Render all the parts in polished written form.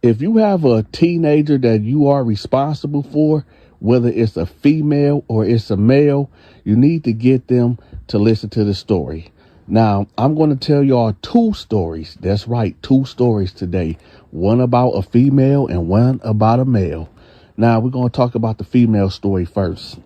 if you have a teenager that you are responsible for, whether it's a female or it's a male, you need to get them to listen to the story. Now, I'm going to tell y'all two stories. That's right, two stories today. One about a female and one about a male. Now, we're going to talk about the female story first.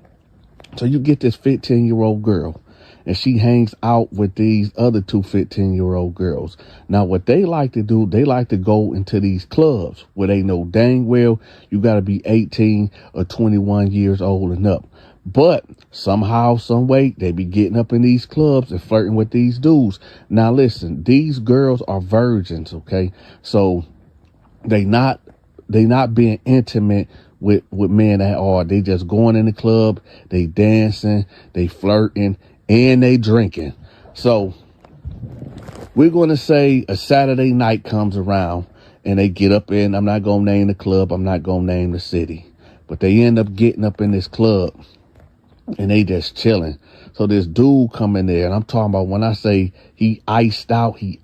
So you get this 15-year-old girl, and she hangs out with these other two 15-year-old girls. Now, what they like to do, they like to go into these clubs where they know dang well you got to be 18 or 21 years old and up. But somehow, some way, they be getting up in these clubs and flirting with these dudes. Now, listen, these girls are virgins, okay? So they not being intimate with men at all. They just going in the club, they dancing, they flirting, and they drinking. So we're going to say a Saturday night comes around and they get up in, I'm not going to name the club, I'm not going to name the city, but they end up getting up in this club and they just chilling. So this dude come in there, and I'm talking about, when I say he iced out, he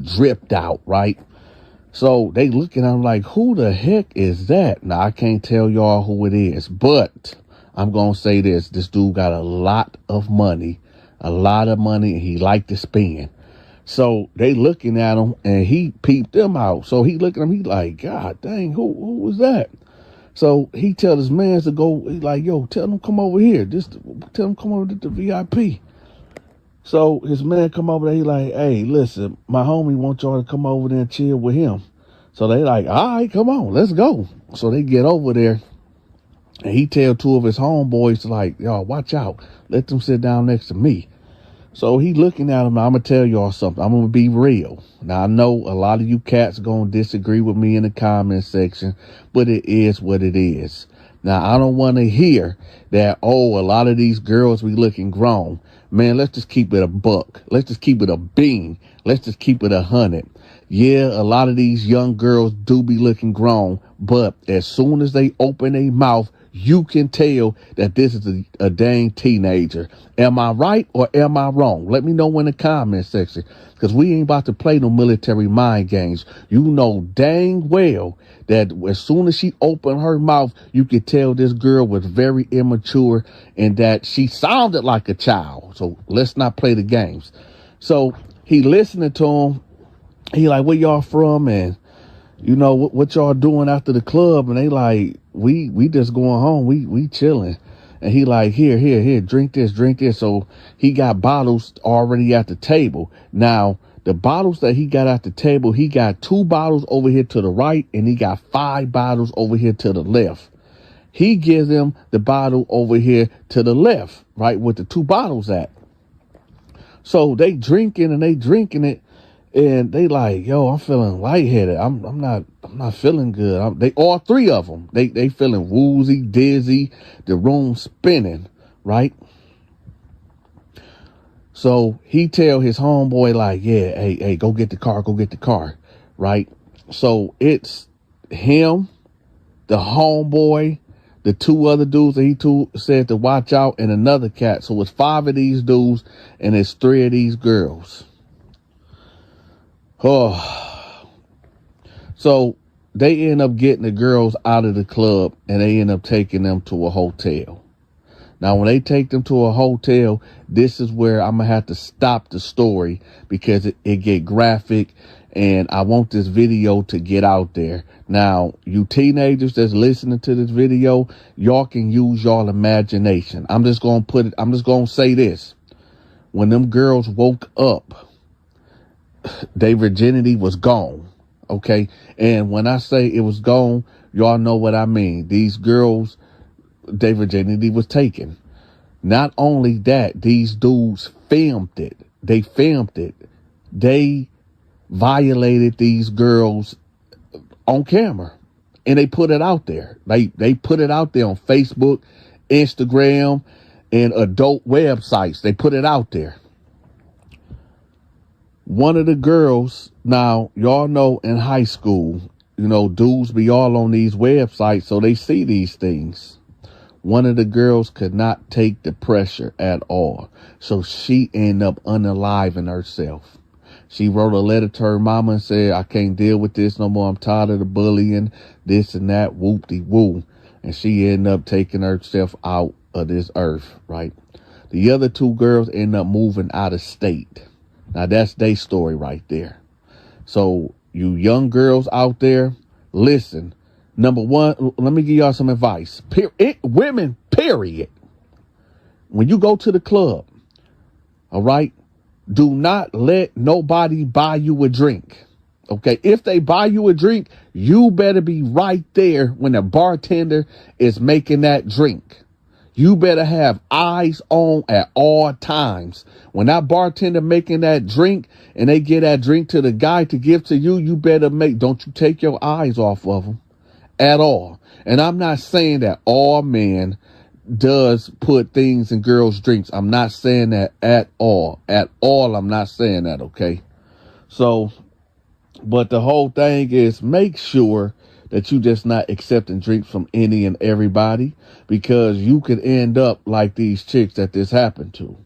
dripped out, right? So they looking at him like, who the heck is that? Now, I can't tell y'all who it is, but I'm going to say this. This dude got a lot of money, and he liked to spend. So they looking at him, and he peeped them out. So he looking at him, he like, God dang, who was that? So he tell his man to go, he like, yo, tell them come over here. Tell them come over to the VIP. So his man come over there, he like, hey, listen, my homie wants y'all to come over there and chill with him. So they like, all right, come on, let's go. So they get over there, and he tell two of his homeboys, like, y'all, watch out. Let them sit down next to me. So he looking at him. I'm going to tell y'all something. I'm going to be real. Now, I know a lot of you cats going to disagree with me in the comment section, but it is what it is. Now, I don't want to hear that, oh, a lot of these girls be looking grown. Man, let's just keep it a buck. Let's just keep it a bean. Let's just keep it 100. Yeah, a lot of these young girls do be looking grown, but as soon as they open their mouth, you can tell that this is a dang teenager. Am I right or am I wrong? Let me know in the comment section, because we ain't about to play no military mind games. You know dang well that as soon as she opened her mouth, you could tell this girl was very immature and that she sounded like a child. So let's not play the games. So he listening to him. He like, where y'all from? And you know, what y'all doing after the club? And they like, we just going home. We chilling. And he like, here, drink this. So he got bottles already at the table. Now, the bottles that he got at the table, he got 2 bottles over here to the right, and he got 5 bottles over here to the left. He gives them the bottle over here to the left, right, with the 2 bottles at. So they drinking it. And they like, yo, I'm feeling lightheaded. I'm not feeling good. They all 3 of them. They feeling woozy, dizzy, the room spinning, right? So he tell his homeboy like, yeah, hey, go get the car, right? So it's him, the homeboy, the 2 other dudes that he said to watch out, and another cat. So it's 5 of these dudes, and it's 3 of these girls. Oh, so they end up getting the girls out of the club, and they end up taking them to a hotel. Now, when they take them to a hotel, this is where I'm going to have to stop the story, because it get graphic, and I want this video to get out there. Now, you teenagers that's listening to this video, y'all can use y'all imagination. I'm just going to say this. When them girls woke up, their virginity was gone. Okay. And when I say it was gone, y'all know what I mean. These girls, their virginity was taken. Not only that, these dudes filmed it. They filmed it. They violated these girls on camera, and they put it out there. They put it out there on Facebook, Instagram, and adult websites. They put it out there. One of the girls, now, y'all know in high school, you know, dudes be all on these websites, so they see these things. One of the girls could not take the pressure at all. So she ended up unaliving herself. She wrote a letter to her mama and said, I can't deal with this no more. I'm tired of the bullying, this and that, whoop-de-woo. And she ended up taking herself out of this earth, right? The other two girls end up moving out of state. Now, that's their story right there. So, you young girls out there, listen. Number one, let me give y'all some advice. Women, period. When you go to the club, all right, do not let nobody buy you a drink. Okay, if they buy you a drink, you better be right there when the bartender is making that drink. You better have eyes on at all times. When that bartender making that drink and they get that drink to the guy to give to you, you better don't you take your eyes off of them at all. And I'm not saying that all men does put things in girls' drinks. I'm not saying that at all. At all, I'm not saying that, okay? So, but the whole thing is make sure that you just not accepting drinks from any and everybody, because you could end up like these chicks that this happened to.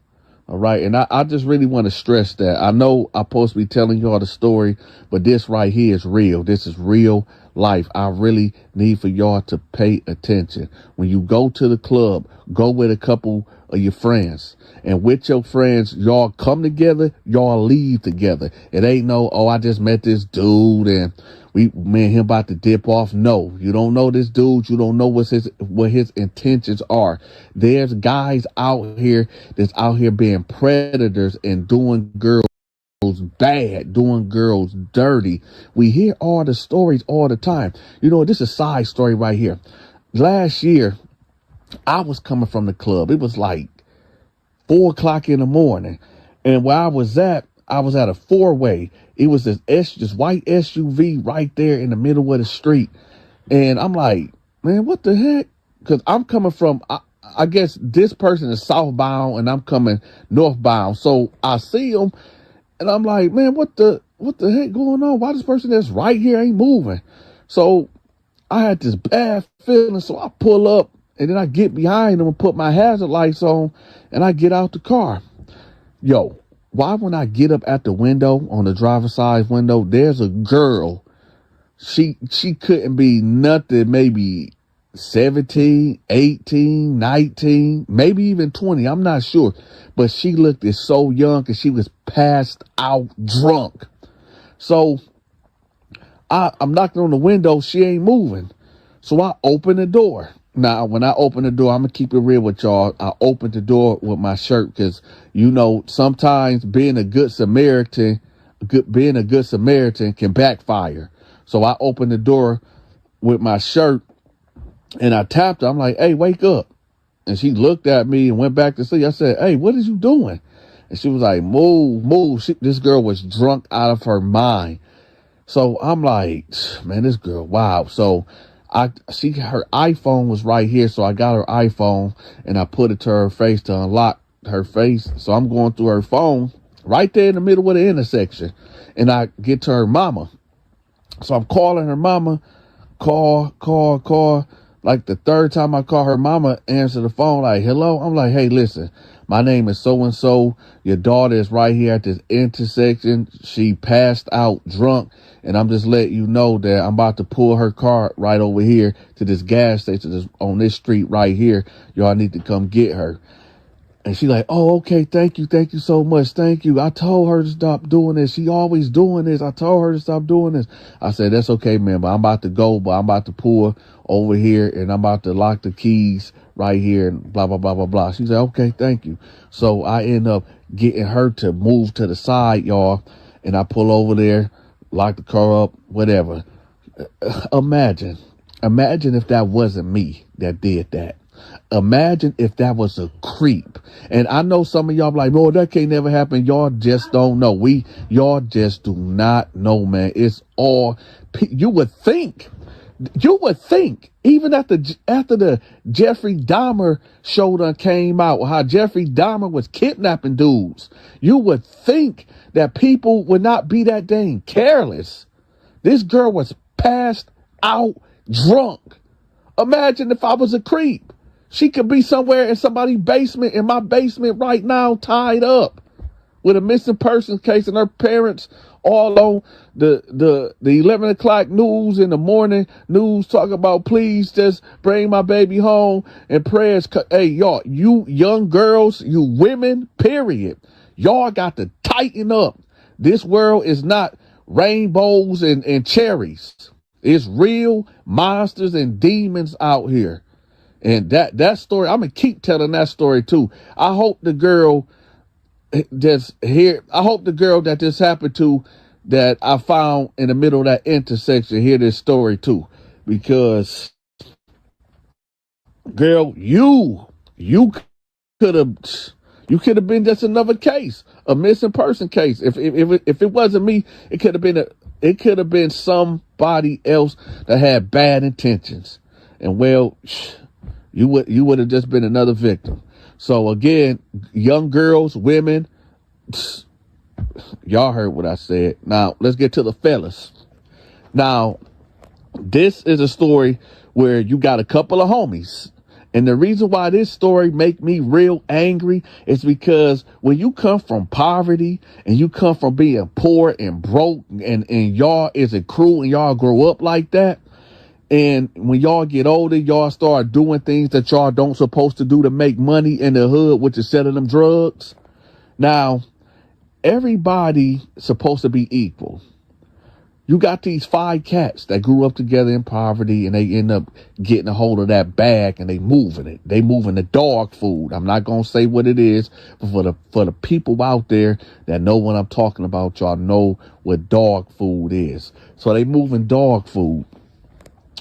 All right. And I just really want to stress that. I know I'm supposed to be telling y'all the story, but this right here is real. This is real life. I really need for y'all to pay attention. When you go to the club, go with a couple of your friends, and with your friends, y'all come together, y'all leave together. It ain't no, oh, I just met this dude and me and him about to dip off. No, you don't know this dude. You don't know what his intentions are. There's guys out here that's out here being predators and doing girls bad, doing girls dirty. We hear all the stories all the time. You know, this is a side story right here. Last year, I was coming from the club. It was like 4 o'clock in the morning. And where I was at a four-way. It was this white SUV right there in the middle of the street. And I'm like, man, what the heck? Because I'm coming from, I guess this person is southbound and I'm coming northbound. So I see him and I'm like, man, what the heck going on? Why this person that's right here ain't moving? So I had this bad feeling. So I pull up and then I get behind them and put my hazard lights on and I get out the car. Yo, why when I get up at the window, on the driver's side window, there's a girl. She couldn't be nothing, maybe 17, 18, 19, maybe even 20. I'm not sure. But she looked so young and she was passed out drunk. So I'm knocking on the window. She ain't moving. So I open the door. Now, when I open the door, I'm going to keep it real with y'all. I opened the door with my shirt because, you know, sometimes being a good Samaritan can backfire. So I opened the door with my shirt and I tapped her. I'm like, hey, wake up. And she looked at me and went back to sleep. I said, hey, what is you doing? And she was like, move. This girl was drunk out of her mind. So I'm like, man, this girl, wow. So her iPhone was right here. So I got her iPhone and I put it to her face to unlock her face. So I'm going through her phone right there in the middle of the intersection. And I get to her mama. So I'm calling her mama, call. Like the third time I call, her mama answer the phone like, hello. I'm like, hey, listen, my name is so-and-so. Your daughter is right here at this intersection. She passed out drunk. And I'm just letting you know that I'm about to pull her car right over here to this gas station on this street right here. Y'all need to come get her. And she's like, oh, okay, thank you so much, thank you. I told her to stop doing this. She always doing this. I told her to stop doing this. I said, that's okay, man, but I'm about to go, but I'm about to pull over here and I'm about to lock the keys right here and blah, blah, blah, blah, blah. She said, okay, thank you. So I end up getting her to move to the side, y'all, and I pull over there, lock the car up, whatever. Imagine if that wasn't me that did that. Imagine if that was a creep. And I know some of y'all like, Lord, that can't never happen. Y'all just don't know. Y'all just do not know, man. It's all, you would think, even after the Jeffrey Dahmer show done came out, how Jeffrey Dahmer was kidnapping dudes, you would think that people would not be that dang careless. This girl was passed out drunk. Imagine if I was a creep. She could be somewhere in somebody's basement, in my basement right now, tied up with a missing persons case, and her parents all on the 11 o'clock news in the morning news talking about, please just bring my baby home and prayers. Hey, y'all, you young girls, you women, period. Y'all got to tighten up. This world is not rainbows and cherries. It's real monsters and demons out here. And that story, I'm going to keep telling that story too. I hope the girl that this happened to, that I found in the middle of that intersection, hear this story too. Because, girl, you could have been just another case, a missing person case. If it wasn't me, it could have been somebody else that had bad intentions. And well, you would have just been another victim. So again, young girls, women, y'all heard what I said. Now let's get to the fellas. Now, this is a story where you got a couple of homies. And the reason why this story make me real angry is because when you come from poverty and you come from being poor and broke, and y'all is a crew and y'all grow up like that, and when y'all get older, y'all start doing things that y'all don't supposed to do to make money in the hood, which is selling them drugs. Now, everybody supposed to be equal. You got these 5 cats that grew up together in poverty, and they end up getting a hold of that bag and they moving it. They moving the dog food. I'm not going to say what it is, but for the people out there that know what I'm talking about, y'all know what dog food is. So they moving dog food,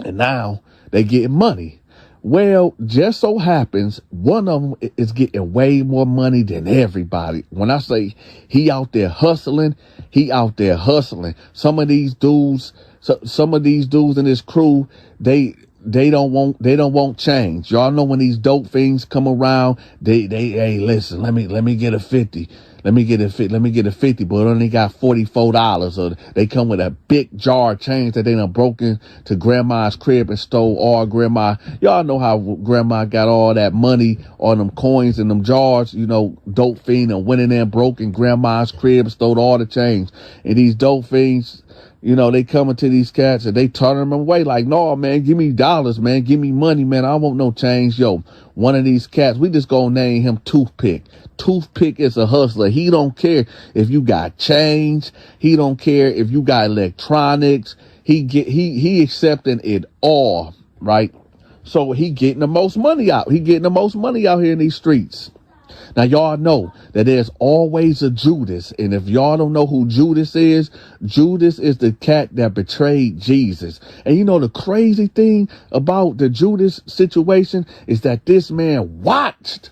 and now they getting money. Well, just so happens one of them is getting way more money than everybody. When I say he out there hustling, he out there hustling. Some of these dudes in this crew, they don't want change. Y'all know when these dope things come around, they hey, listen, let me get a 50. Let me get a 50, but it only got $44. Or they come with a big jar of change that they done broken to grandma's crib and stole all grandma. Y'all know how grandma got all that money on them coins in them jars. You know, dope fiend and went in there and broke in grandma's crib and stole all the change. And these dope fiends, you know, they coming to these cats and they turn them away like, no, man, give me dollars, man. Give me money, man. I want no change. Yo, one of these cats, we just gonna name him Toothpick. Toothpick is a hustler. He don't care if you got change. He don't care if you got electronics. He accepting it all, right? So he getting the most money out. He getting the most money out here in these streets. Now, y'all know that there's always a Judas. And if y'all don't know who Judas is the cat that betrayed Jesus. And you know, the crazy thing about the Judas situation is that this man watched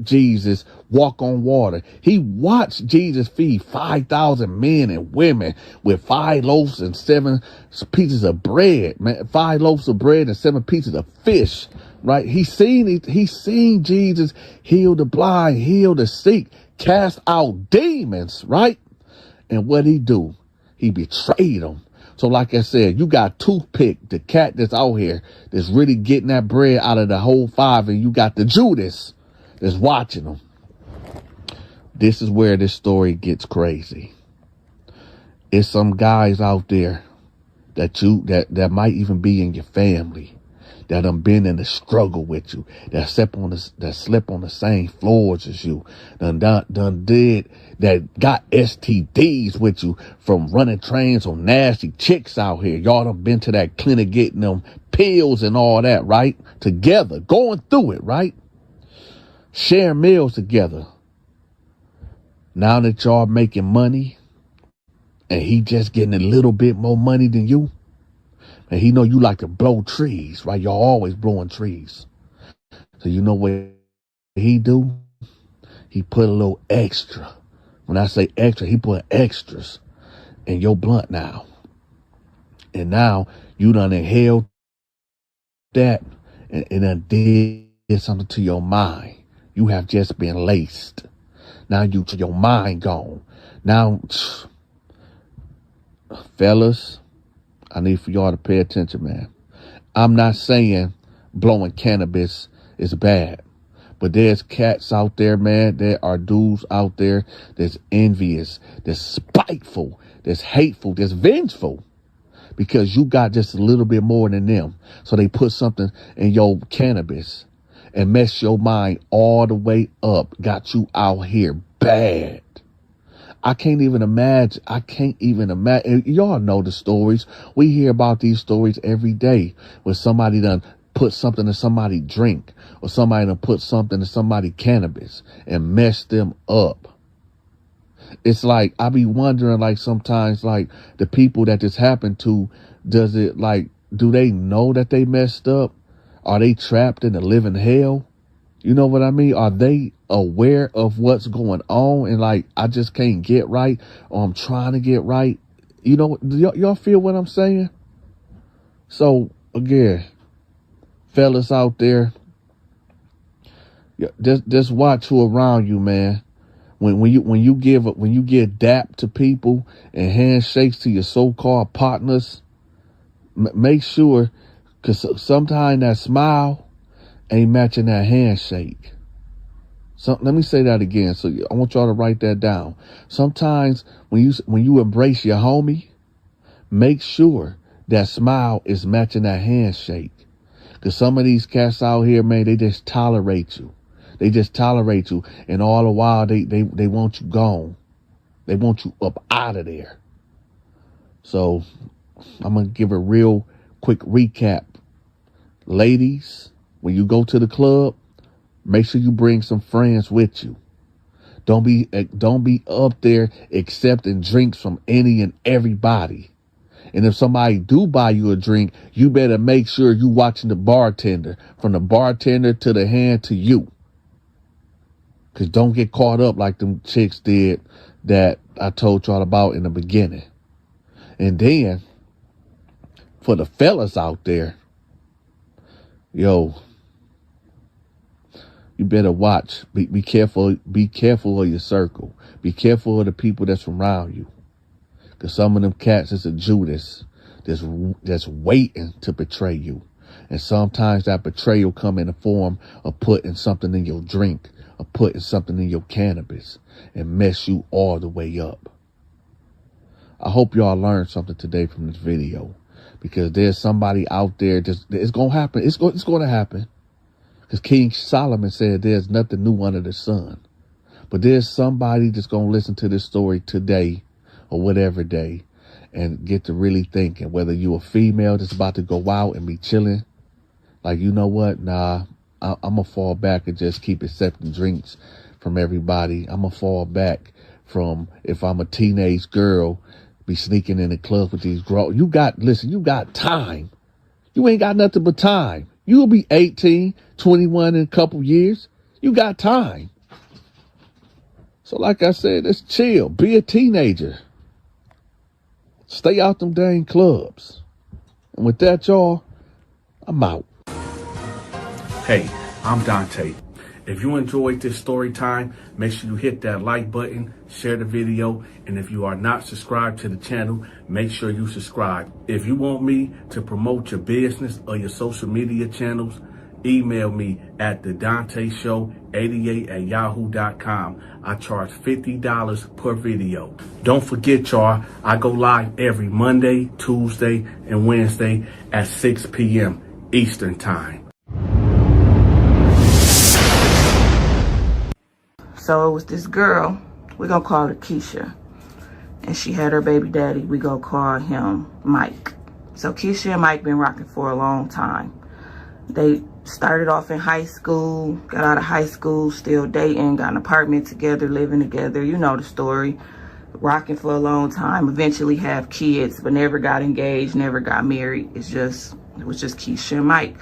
Jesus walk on water. He watched Jesus feed 5,000 men and women with 5 loaves and 7 pieces of bread, man. 5 loaves of bread and 7 pieces of fish, right? He seen Jesus heal the blind, heal the sick, cast out demons, right? And what he do? He betrayed them. So like I said, you got Toothpick, the cat that's out here that's really getting that bread out of the whole 5, and you got the Judas that's watching them. This is where this story gets crazy. It's some guys out there that might even be in your family, that done been in the struggle with you, that slept on the same floors as you, that got STDs with you from running trains on nasty chicks out here. Y'all done been to that clinic getting them pills and all that, right? Together, going through it, right? Sharing meals together. Now that y'all making money and he just getting a little bit more money than you, and he know you like to blow trees, right? Y'all always blowing trees. So you know what he do? He put a little extra. When I say extra, he put extras in your blunt now. And now you done inhaled that and done did something to your mind. You have just been laced. Now your mind gone. Now, fellas, I need for y'all to pay attention, man. I'm not saying blowing cannabis is bad, But there's cats out there, man. There are dudes out there that's envious, that's spiteful, that's hateful, that's vengeful. Because you got just a little bit more than them. So they put something in your cannabis and mess your mind all the way up. Got you out here bad. I can't even imagine. Y'all know the stories. We hear about these stories every day where somebody done put something in somebody's drink or somebody done put something in somebody's cannabis and messed them up. It's like, I be wondering, like, sometimes, like, the people that this happened to, do they know that they messed up? Are they trapped in a living hell? You know what I mean? Are they aware of what's going on? And like, I just can't get right, or I'm trying to get right. You know, y'all feel what I'm saying? So again, fellas out there, just watch who around you, man. When you give dap to people and handshakes to your so-called partners, make sure, because sometimes that smile ain't matching that handshake. So let me say that again. So I want y'all to write that down. Sometimes when you embrace your homie, make sure that smile is matching that handshake. Because some of these cats out here, man, they just tolerate you. They just tolerate you. And all the while, they want you gone. They want you up out of there. So I'm going to give a real quick recap. Ladies, when you go to the club, make sure you bring some friends with you. Don't be up there accepting drinks from any and everybody. And if somebody do buy you a drink, you better make sure you watching the bartender, from the bartender to the hand to you. Because don't get caught up like them chicks did that I told y'all about in the beginning. And then, for the fellas out there, yo, you better watch. Be careful. Be careful of your circle. Be careful of the people that's around you. Because some of them cats is a Judas that's waiting to betray you. And sometimes that betrayal come in the form of putting something in your drink, or putting something in your cannabis and mess you all the way up. I hope y'all learned something today from this video, because there's somebody out there it's going to happen. It's going to happen. Because King Solomon said there's nothing new under the sun. But there's somebody that's going to listen to this story today or whatever day and get to really thinking, whether you a female that's about to go out and be chilling, like, you know what? Nah, I'm going to fall back and just keep accepting drinks from everybody. I'm going to fall back from, if I'm a teenage girl, be sneaking in the club with these girls. You got time. You ain't got nothing but time. You'll be 18, 21 in a couple years. You got time. So like I said, let's chill. Be a teenager. Stay out them dang clubs. And with that, y'all, I'm out. Hey, I'm Donta. If you enjoyed this story time, make sure you hit that like button, share the video, and if you are not subscribed to the channel, make sure you subscribe. If you want me to promote your business or your social media channels, email me at thedanteshow88@yahoo.com. I charge $50 per video. Don't forget, y'all, I go live every Monday, Tuesday, and Wednesday at 6 p.m. Eastern Time. So it was this girl, we're going to call her Keisha. And she had her baby daddy, we going to call him Mike. So Keisha and Mike been rocking for a long time. They started off in high school, got out of high school, still dating, got an apartment together, living together. You know the story. Rocking for a long time, eventually have kids, but never got engaged, never got married. It was just Keisha and Mike.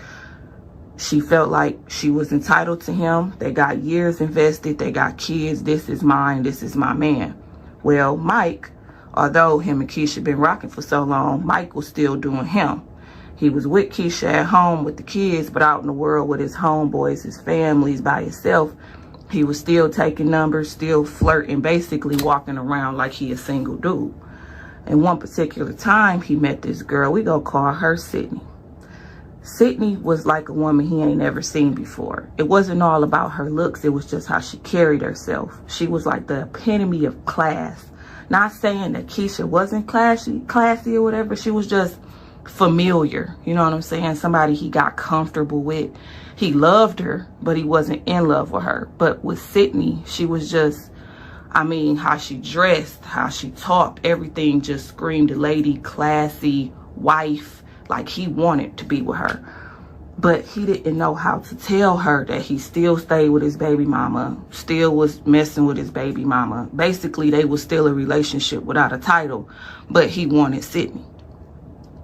She felt like she was entitled to him. They got years invested. They got kids. This is mine. This is my man. Well, Mike, although him and Keisha been rocking for so long, Mike was still doing him. He was with Keisha at home with the kids, but out in the world with his homeboys, his families, by himself. He was still taking numbers, still flirting, basically walking around like he a single dude. And one particular time, he met this girl. We gonna call her Sydney. Sydney was like a woman he ain't never seen before. It wasn't all about her looks. It was just how she carried herself. She was like the epitome of class. Not saying that Keisha wasn't classy or whatever. She was just familiar. You know what I'm saying? Somebody he got comfortable with. He loved her, but he wasn't in love with her. But with Sydney, she was just, I mean, how she dressed, how she talked, everything just screamed a lady, classy, wife. Like he wanted to be with her, but he didn't know how to tell her that he still stayed with his baby mama, still was messing with his baby mama. Basically, they was still a relationship without a title, but he wanted Sydney.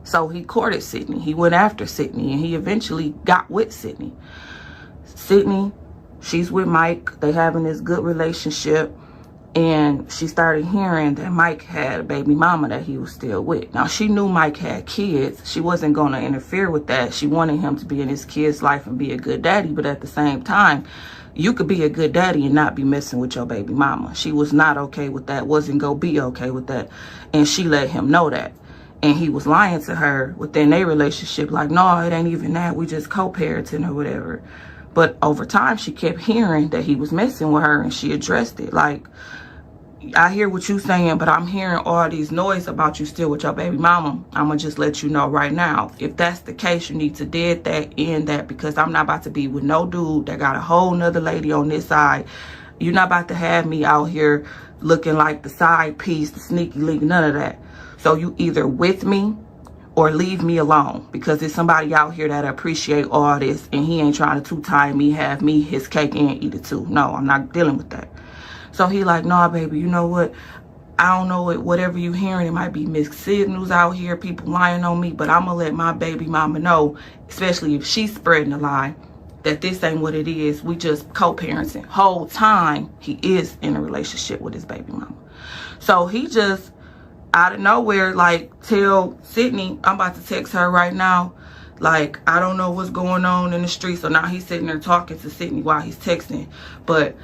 So he courted Sydney. He went after Sydney, and he eventually got with Sydney. Sydney, she's with Mike. They having this good relationship. And she started hearing that Mike had a baby mama that he was still with. Now, she knew Mike had kids. She wasn't going to interfere with that. She wanted him to be in his kid's life and be a good daddy. But at the same time, you could be a good daddy and not be messing with your baby mama. She was not okay with that, wasn't going to be okay with that. And she let him know that. And he was lying to her within their relationship. Like, no, it ain't even that. We just co-parenting or whatever. But over time, she kept hearing that he was messing with her, and she addressed it. Like, I hear what you saying, but I'm hearing all these noise about you still with your baby mama. I'm going to just let you know right now. If that's the case, you need to dead that, end that, because I'm not about to be with no dude that got a whole nother lady on this side. You're not about to have me out here looking like the side piece, the sneaky link, none of that. So you either with me or leave me alone, because there's somebody out here that appreciate all this, and he ain't trying to two-time me, have me his cake and eat it too. No, I'm not dealing with that. So he like, nah, baby, you know what? I don't know it. Whatever you hearing, it might be mixed signals out here, people lying on me, but I'm going to let my baby mama know, especially if she's spreading a lie, that this ain't what it is. We just co-parenting. Whole time, he is in a relationship with his baby mama. So he just, out of nowhere, like, tell Sydney, I'm about to text her right now. Like, I don't know what's going on in the street. So now he's sitting there talking to Sydney while he's texting. But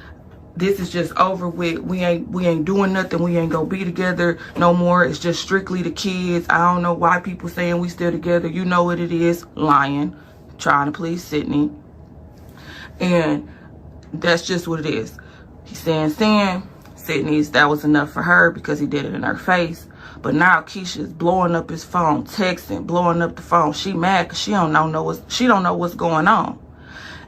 this is just over with. We ain't doing nothing. We ain't gonna be together no more. It's just strictly the kids. I don't know why people saying we still together. You know what it is. Lying. Trying to please Sydney. And that's just what it is. He's saying Sydney's, that was enough for her because he did it in her face. But now Keisha's blowing up his phone, texting, blowing up the phone. She mad because she don't know what's going on.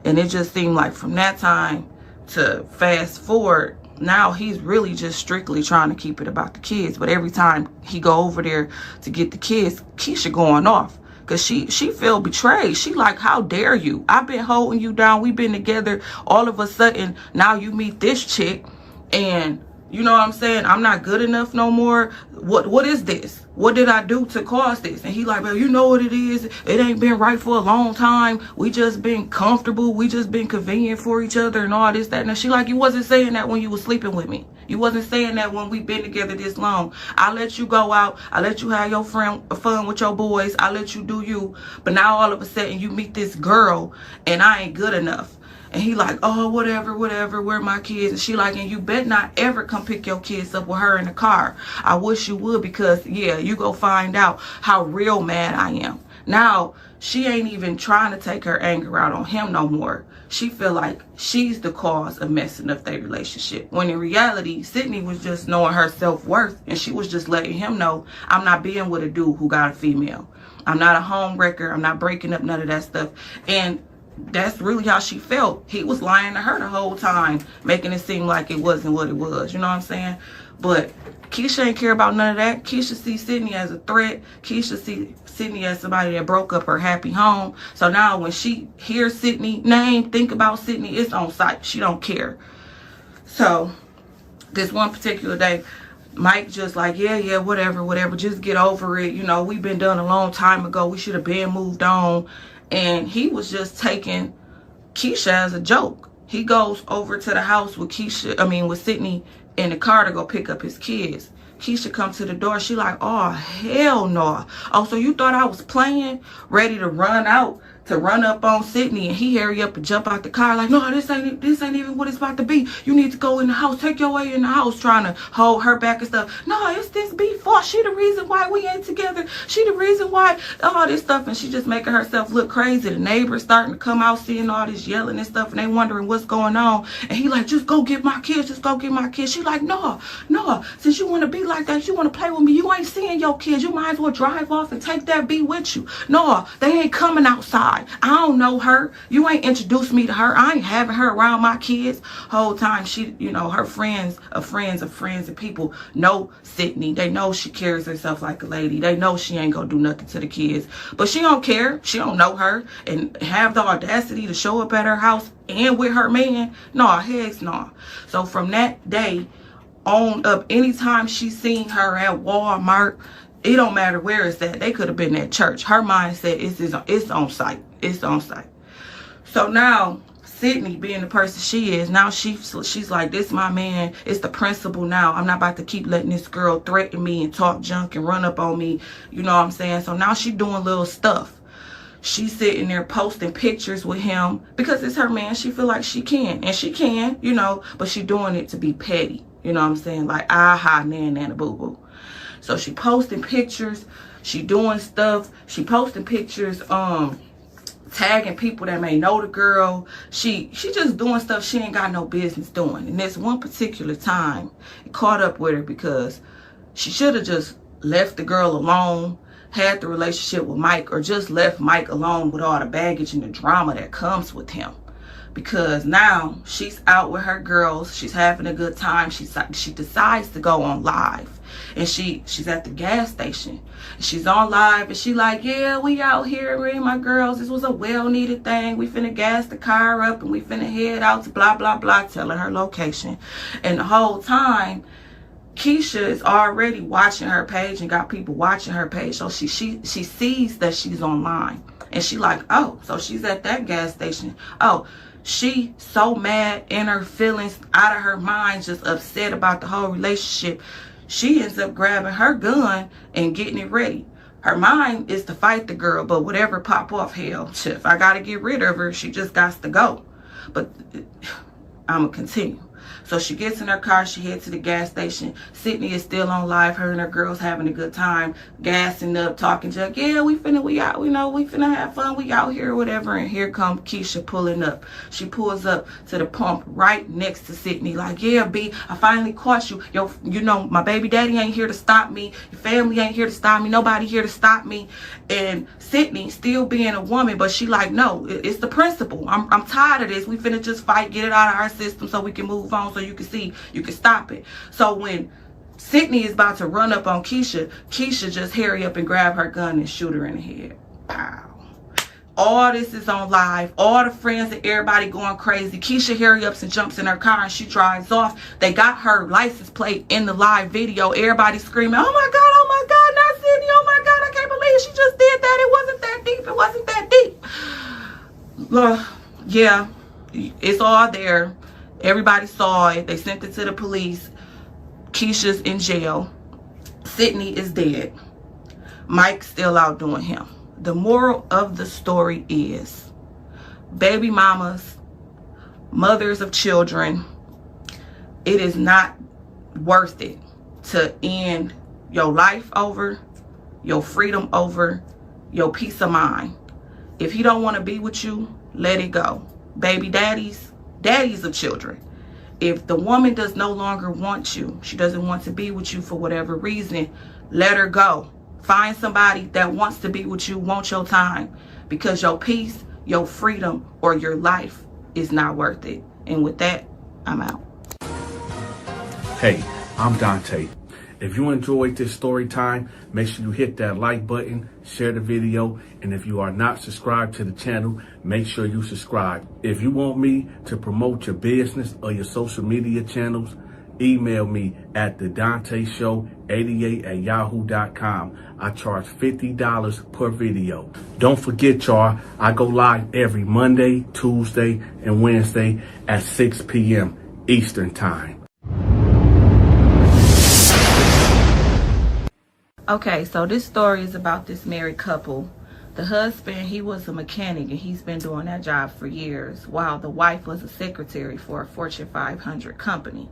And it just seemed like from that time to fast forward, now he's really just strictly trying to keep it about the kids. But every time he go over there to get the kids, Keisha going off. Because she feel betrayed. She like, how dare you? I've been holding you down. We've been together. All of a sudden, now you meet this chick. And you know what I'm saying? I'm not good enough no more. What is this? What did I do to cause this? And he like, well, you know what it is. It ain't been right for a long time. We just been comfortable. We just been convenient for each other and all this, that. And she like, you wasn't saying that when you was sleeping with me. You wasn't saying that when we been together this long. I let you go out. I let you have your fun with your boys. I let you do you. But now all of a sudden you meet this girl and I ain't good enough. And he like, oh, whatever, where my kids? And she like, and you bet not ever come pick your kids up with her in the car. I wish you would, because, yeah, you go find out how real mad I am. Now, she ain't even trying to take her anger out on him no more. She feel like she's the cause of messing up their relationship. When in reality, Sydney was just knowing her self-worth, and she was just letting him know, I'm not being with a dude who got a female. I'm not a home wrecker. I'm not breaking up none of that stuff. And that's really how she felt. He was lying to her the whole time, making it seem like it wasn't what it was. You know what I'm saying? But Keisha ain't care about none of that. Keisha sees Sydney as a threat. Keisha sees Sydney as somebody that broke up her happy home. So now when she hears Sydney name, think about Sydney, it's on sight. She don't care. So this one particular day, Mike just like, yeah, whatever. Just get over it. You know, we've been done a long time ago. We should have been moved on. And he was just taking Keisha as a joke. He goes over to the house with with Sydney in the car to go pick up his kids. Keisha comes to the door. She like, oh, hell no. Oh, so you thought I was playing? Ready to run out to run up on Sydney, and he hurry up and jump out the car like, no, this ain't even what it's about to be. You need to go in the house, take your way in the house, trying to hold her back and stuff. No, it's this B fault. She the reason why we ain't together. She the reason why all this stuff, and she just making herself look crazy. The neighbors starting to come out, seeing all this yelling and stuff, and they wondering what's going on. And he like, just go get my kids, just go get my kids. She like, no, since you want to be like that, you want to play with me, you ain't seeing your kids, you might as well drive off and take that B with you. No, they ain't coming outside. I don't know her. You ain't introduced me to her. I ain't having her around my kids. Whole time she, you know, her friends of friends of friends and people know Sydney. They know she carries herself like a lady. They know she ain't gonna do nothing to the kids. But she don't care. She don't know her and have the audacity to show up at her house and with her man. No, heck no. So from that day on up, anytime she seen her at Walmart, it don't matter where it's at. They could have been at church. Her mindset is it's on site. It's on site. So now Sydney, being the person she is, now she's like, this my man. It's the principal now. I'm not about to keep letting this girl threaten me and talk junk and run up on me. You know what I'm saying? So now she doing little stuff. She's sitting there posting pictures with him because it's her man. She feel like she can. And she can, you know, but she doing it to be petty. You know what I'm saying? Like, aha, nana, boo-boo. So she posting pictures, she doing stuff, she posting pictures, tagging people that may know the girl. She just doing stuff she ain't got no business doing. And this one particular time, it caught up with her because she should have just left the girl alone, had the relationship with Mike, or just left Mike alone with all the baggage and the drama that comes with him. Because now she's out with her girls, she's having a good time. She decides to go on live, and she's at the gas station. She's on live, and she like, yeah, we out here, me and my girls. This was a well-needed thing. We finna gas the car up, and we finna head out to blah blah blah, telling her location. And the whole time, Keisha is already watching her page and got people watching her page. So she sees that she's online, and she like, oh, so she's at that gas station. Oh. She so mad, in her feelings, out of her mind, just upset about the whole relationship. She ends up grabbing her gun and getting it ready. Her mind is to fight the girl, but whatever pop off, hell, if I got to get rid of her, she just got to go. But I'm going to continue. So she gets in her car, she heads to the gas station. Sydney is still on live, her and her girls having a good time, gassing up, talking junk. Yeah, we out, you know, we finna have fun, we out here, whatever. And here come Keisha pulling up. She pulls up to the pump right next to Sydney, like, yeah, B, I finally caught you. Yo, you know, my baby daddy ain't here to stop me. Your family ain't here to stop me. Nobody here to stop me. And Sydney, still being a woman, but she like, no, it's the principle. I'm tired of this. We finna just fight, get it out of our system so we can move on, so you can see, you can stop it. So when Sydney is about to run up on Keisha, Keisha just hurry up and grab her gun and shoot her in the head. Pow. All this is on live. All the friends and everybody going crazy. Keisha hurry ups and jumps in her car and she drives off. They got her license plate in the live video. Everybody screaming, oh my God, not Sydney. Oh my God, I can't believe she just did that. It wasn't that deep. It wasn't that deep. Yeah, it's all there. Everybody saw it. They sent it to the police. Keisha's in jail. Sydney is dead. Mike's still out doing him. The moral of the story is, baby mamas, mothers of children, it is not worth it to end your life over, your freedom over, your peace of mind. If he don't want to be with you, let it go. Baby daddies of children. If the woman does no longer want you, she doesn't want to be with you for whatever reason, let her go. Find somebody that wants to be with you, wants your time, because your peace, your freedom, or your life is not worth it. And with that, I'm out. Hey, I'm Dante. If you enjoyed this story time, make sure you hit that like button, share the video, and if you are not subscribed to the channel, make sure you subscribe. If you want me to promote your business or your social media channels, email me at thedanteshow88@yahoo.com. I charge $50 per video. Don't forget, y'all, I go live every Monday, Tuesday, and Wednesday at 6 p.m. Eastern Time. Okay, so this story is about this married couple The husband, he was a mechanic, and he's been doing that job for years, while the wife was a secretary for a Fortune 500 company.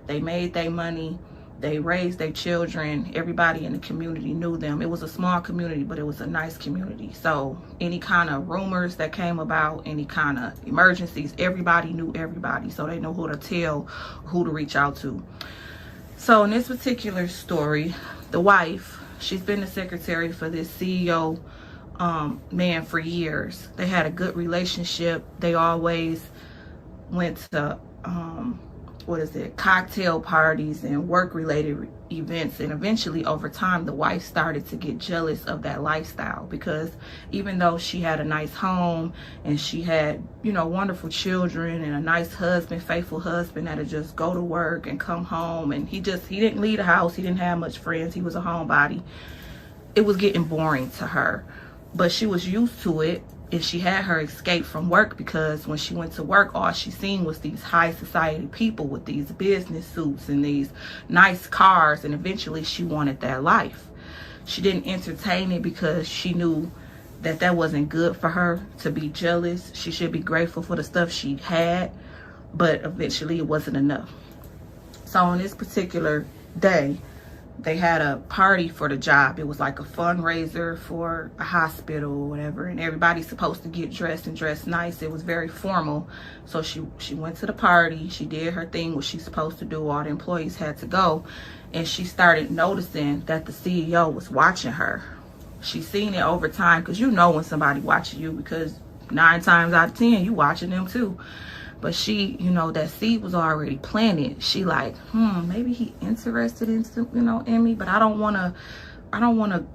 They made their money. They raised their children. Everybody in the community knew them. It was a small community, but it was a nice community. So any kind of rumors that came about, any kind of emergencies, everybody knew everybody. So they know who to tell, who to reach out to. So in this particular story, the wife, she's been the secretary for this CEO man for years. They had a good relationship. They always went to cocktail parties and work related events, and eventually over time the wife started to get jealous of that lifestyle, because even though she had a nice home and she had, you know, wonderful children and a nice husband, faithful husband that'd just go to work and come home, and he didn't leave the house, he didn't have much friends, he was a homebody, it was getting boring to her. But she was used to it, and she had her escape from work, because when she went to work, all she seen was these high society people with these business suits and these nice cars, and eventually she wanted that life. She didn't entertain it because she knew that that wasn't good for her to be jealous. She should be grateful for the stuff she had, but eventually it wasn't enough. So on this particular day, they had a party for the job. It was like a fundraiser for a hospital or whatever, and everybody's supposed to get dressed and dress nice. It was very formal. So she went to the party, she did her thing, what she's supposed to do, all the employees had to go, and she started noticing that the CEO was watching her. She's seen it over time, because you know when somebody watching you, because 9 times out of 10 you watching them too. But she, you know, that seed was already planted. She like, maybe he interested in some, you know, in me, but I don't want to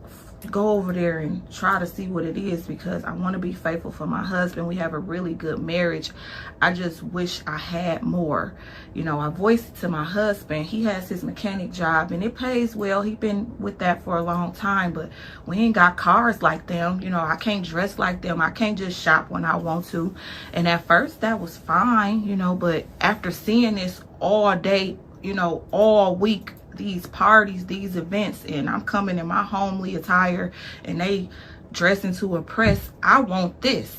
go over there and try to see what it is, because I want to be faithful for my husband. We have a really good marriage. I just wish I had more. You know, I voiced it to my husband. He has his mechanic job and it pays well. He's been with that for a long time, but we ain't got cars like them. You know, I can't dress like them. I can't just shop when I want to. And at first that was fine, you know, but after seeing this all day, you know, all week, these parties, these events, and I'm coming in my homely attire and they dressing to impress, I want this.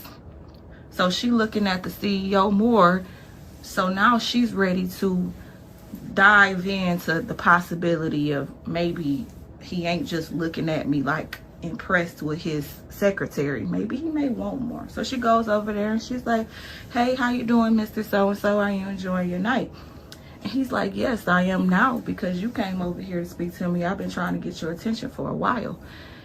So she looking at the CEO more. So now she's ready to dive into the possibility of maybe he ain't just looking at me like impressed with his secretary. Maybe he may want more. So she goes over there and she's like, hey, how you doing, Mr. So-and-so? Are you enjoying your night? And he's like, yes, I am now, because you came over here to speak to me. I've been trying to get your attention for a while.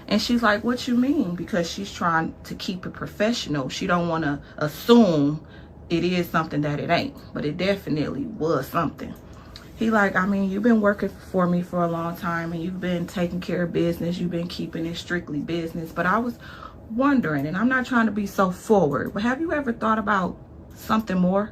And she's like, what you mean? Because she's trying to keep it professional. She don't want to assume it is something that it ain't, but it definitely was something. He like, I mean, you've been working for me for a long time and you've been taking care of business. You've been keeping it strictly business. But I was wondering, and I'm not trying to be so forward, but have you ever thought about something more?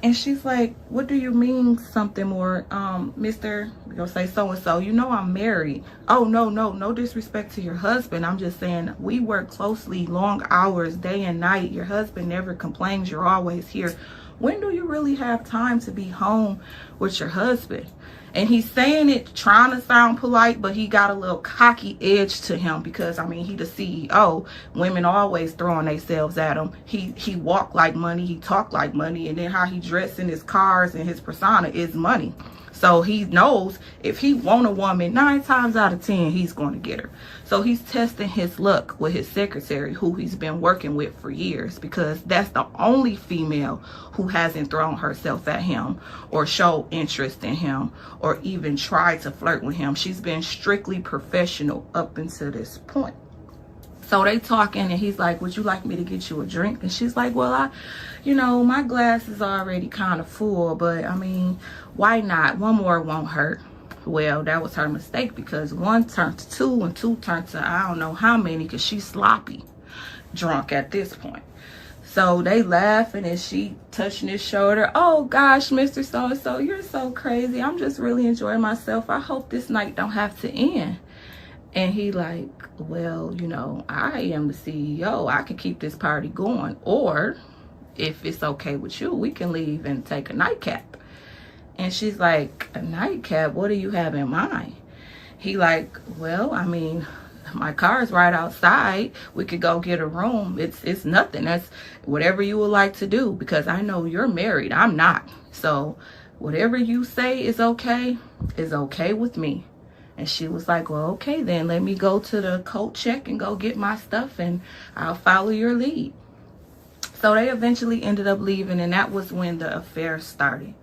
And she's like, what do you mean something more? Mr. we're gonna say so-and-so, you know I'm married. Oh, no disrespect to your husband. I'm just saying we work closely, long hours, day and night. Your husband never complains. You're always here. When do you really have time to be home with your husband? And he's saying it trying to sound polite, but he got a little cocky edge to him, because I mean, he the CEO. Women always throwing themselves at him. He walk like money, he talk like money, and then how he dressed in his cars and his persona is money. So he knows if he want a woman, 9 times out of 10, he's going to get her. So he's testing his luck with his secretary, who he's been working with for years, because that's the only female who hasn't thrown herself at him or showed interest in him or even tried to flirt with him. She's been strictly professional up until this point. So they talking and he's like, would you like me to get you a drink? And she's like, well, my glass is already kind of full, but I mean, why not? One more won't hurt. Well, that was her mistake, because 1 turned to 2 and 2 turned to I don't know how many, because she's sloppy drunk at this point. So they laughing and she touching his shoulder. Oh gosh, Mr. So-and-so, you're so crazy. I'm just really enjoying myself. I hope this night don't have to end. And he like, well, I am the CEO. I can keep this party going. Or if it's okay with you, we can leave and take a nightcap. And she's like, a nightcap? What do you have in mind? He like, well, I mean, my car's right outside. We could go get a room. It's nothing. That's whatever you would like to do, because I know you're married. I'm not. So whatever you say is okay with me. And she was like, well, okay, then let me go to the coat check and go get my stuff, and I'll follow your lead. So they eventually ended up leaving, and that was when the affair started.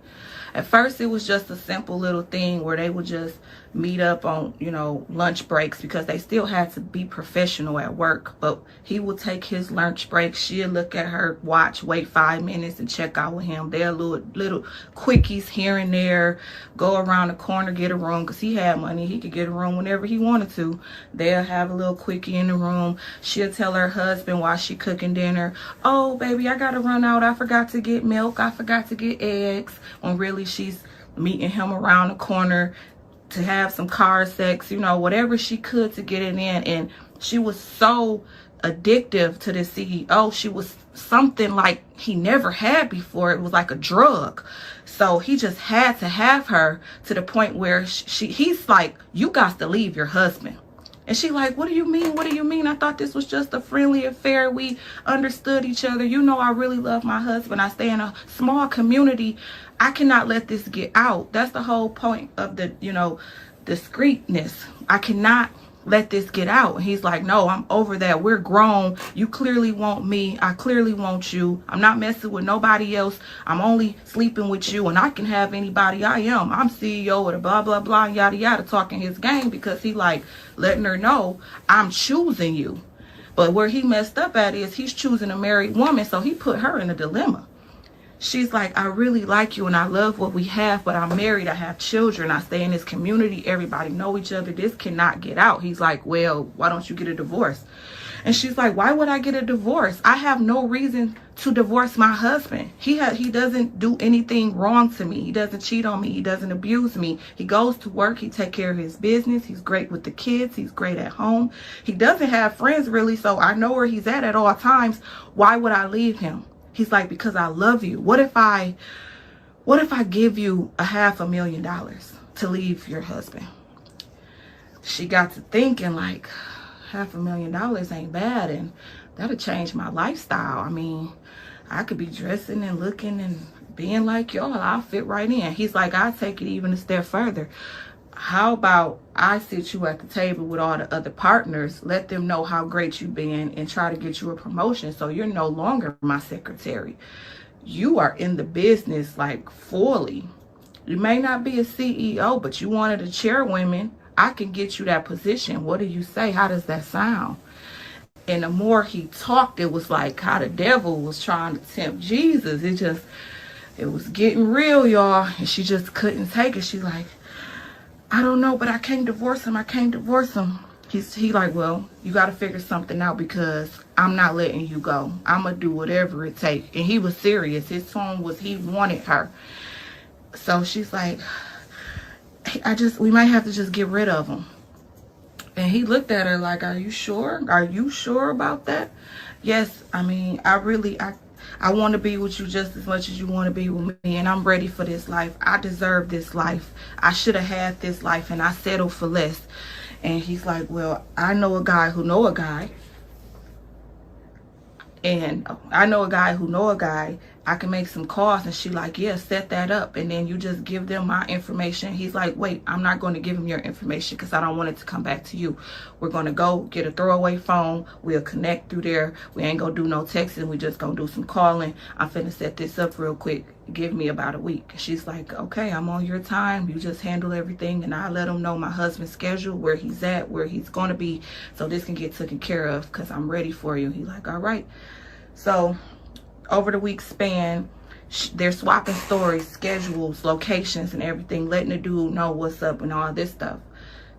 At first, it was just a simple little thing where they would just meet up on, you know, lunch breaks, because they still had to be professional at work. But he would take his lunch break. She'd look at her watch, wait 5 minutes, and check out with him. They're little quickies here and there, go around the corner, get a room, because he had money. He could get a room whenever he wanted to. They'll have a little quickie in the room. She'll tell her husband while she cooking dinner, oh, baby, I got to run out. I forgot to get milk. I forgot to get eggs. When really she's meeting him around the corner to have some car sex, you know, whatever she could to get it in. And she was so addictive to the CEO. She was something like he never had before. It was like a drug. So he just had to have her, to the point where he's like, you got to leave your husband. And she like, what do you mean? What do you mean? I thought this was just a friendly affair. We understood each other. You know, I really love my husband. I stay in a small community. I cannot let this get out. That's the whole point of the, you know, discreetness. I cannot let this get out. And he's like, no, I'm over that. We're grown. You clearly want me. I clearly want you. I'm not messing with nobody else. I'm only sleeping with you, and I can have anybody I am. I'm CEO of the blah, blah, blah, yada, yada, talking his game, because he like letting her know I'm choosing you. But where he messed up at is he's choosing a married woman. So he put her in a dilemma. She's like, I really like you and I love what we have, but I'm married. I have children. I stay in this community. Everybody know each other. This cannot get out. He's like, well, why don't you get a divorce? And she's like, why would I get a divorce? I have no reason to divorce my husband. He doesn't do anything wrong to me. He doesn't cheat on me. He doesn't abuse me. He goes to work. He takes care of his business. He's great with the kids. He's great at home. He doesn't have friends really, so I know where he's at all times. Why would I leave him? He's like, because I love you. What if I give you $500,000 to leave your husband? She got to thinking like, $500,000 ain't bad, and that'll change my lifestyle. I mean, I could be dressing and looking and being like y'all. I'll fit right in. He's like, I'll take it even a step further. How about I sit you at the table with all the other partners, let them know how great you've been, and try to get you a promotion, so you're no longer my secretary. You are in the business like fully. You may not be a CEO, but you wanted a chairwoman. I can get you that position. What do you say? How does that sound? And the more he talked, it was like how the devil was trying to tempt Jesus. It was getting real, y'all. And she just couldn't take it. She's like, I don't know, but I can't divorce him. I can't divorce him. He like, well, you got to figure something out, because I'm not letting you go. I'm going to do whatever it takes. And he was serious. His tone was he wanted her. So she's like, we might have to just get rid of him. And he looked at her like, are you sure? Are you sure about that? Yes, I mean, I want to be with you just as much as you want to be with me, and I'm ready for this life. I deserve this life. I should have had this life, and I settled for less. And he's like, well, I know a guy who know a guy. And I know a guy who know a guy. I can make some calls. And she like, yeah, set that up. And then you just give them my information. He's like, wait, I'm not going to give him your information, because I don't want it to come back to you. We're going to go get a throwaway phone. We'll connect through there. We ain't going to do no texting. We just going to do some calling. I'm finna set this up real quick. Give me about a week. She's like, okay, I'm on your time. You just handle everything. And I let him know my husband's schedule, where he's at, where he's going to be, so this can get taken care of, because I'm ready for you. He's like, all right. So over the week span, they're swapping stories, schedules, locations, and everything, letting the dude know what's up and all this stuff.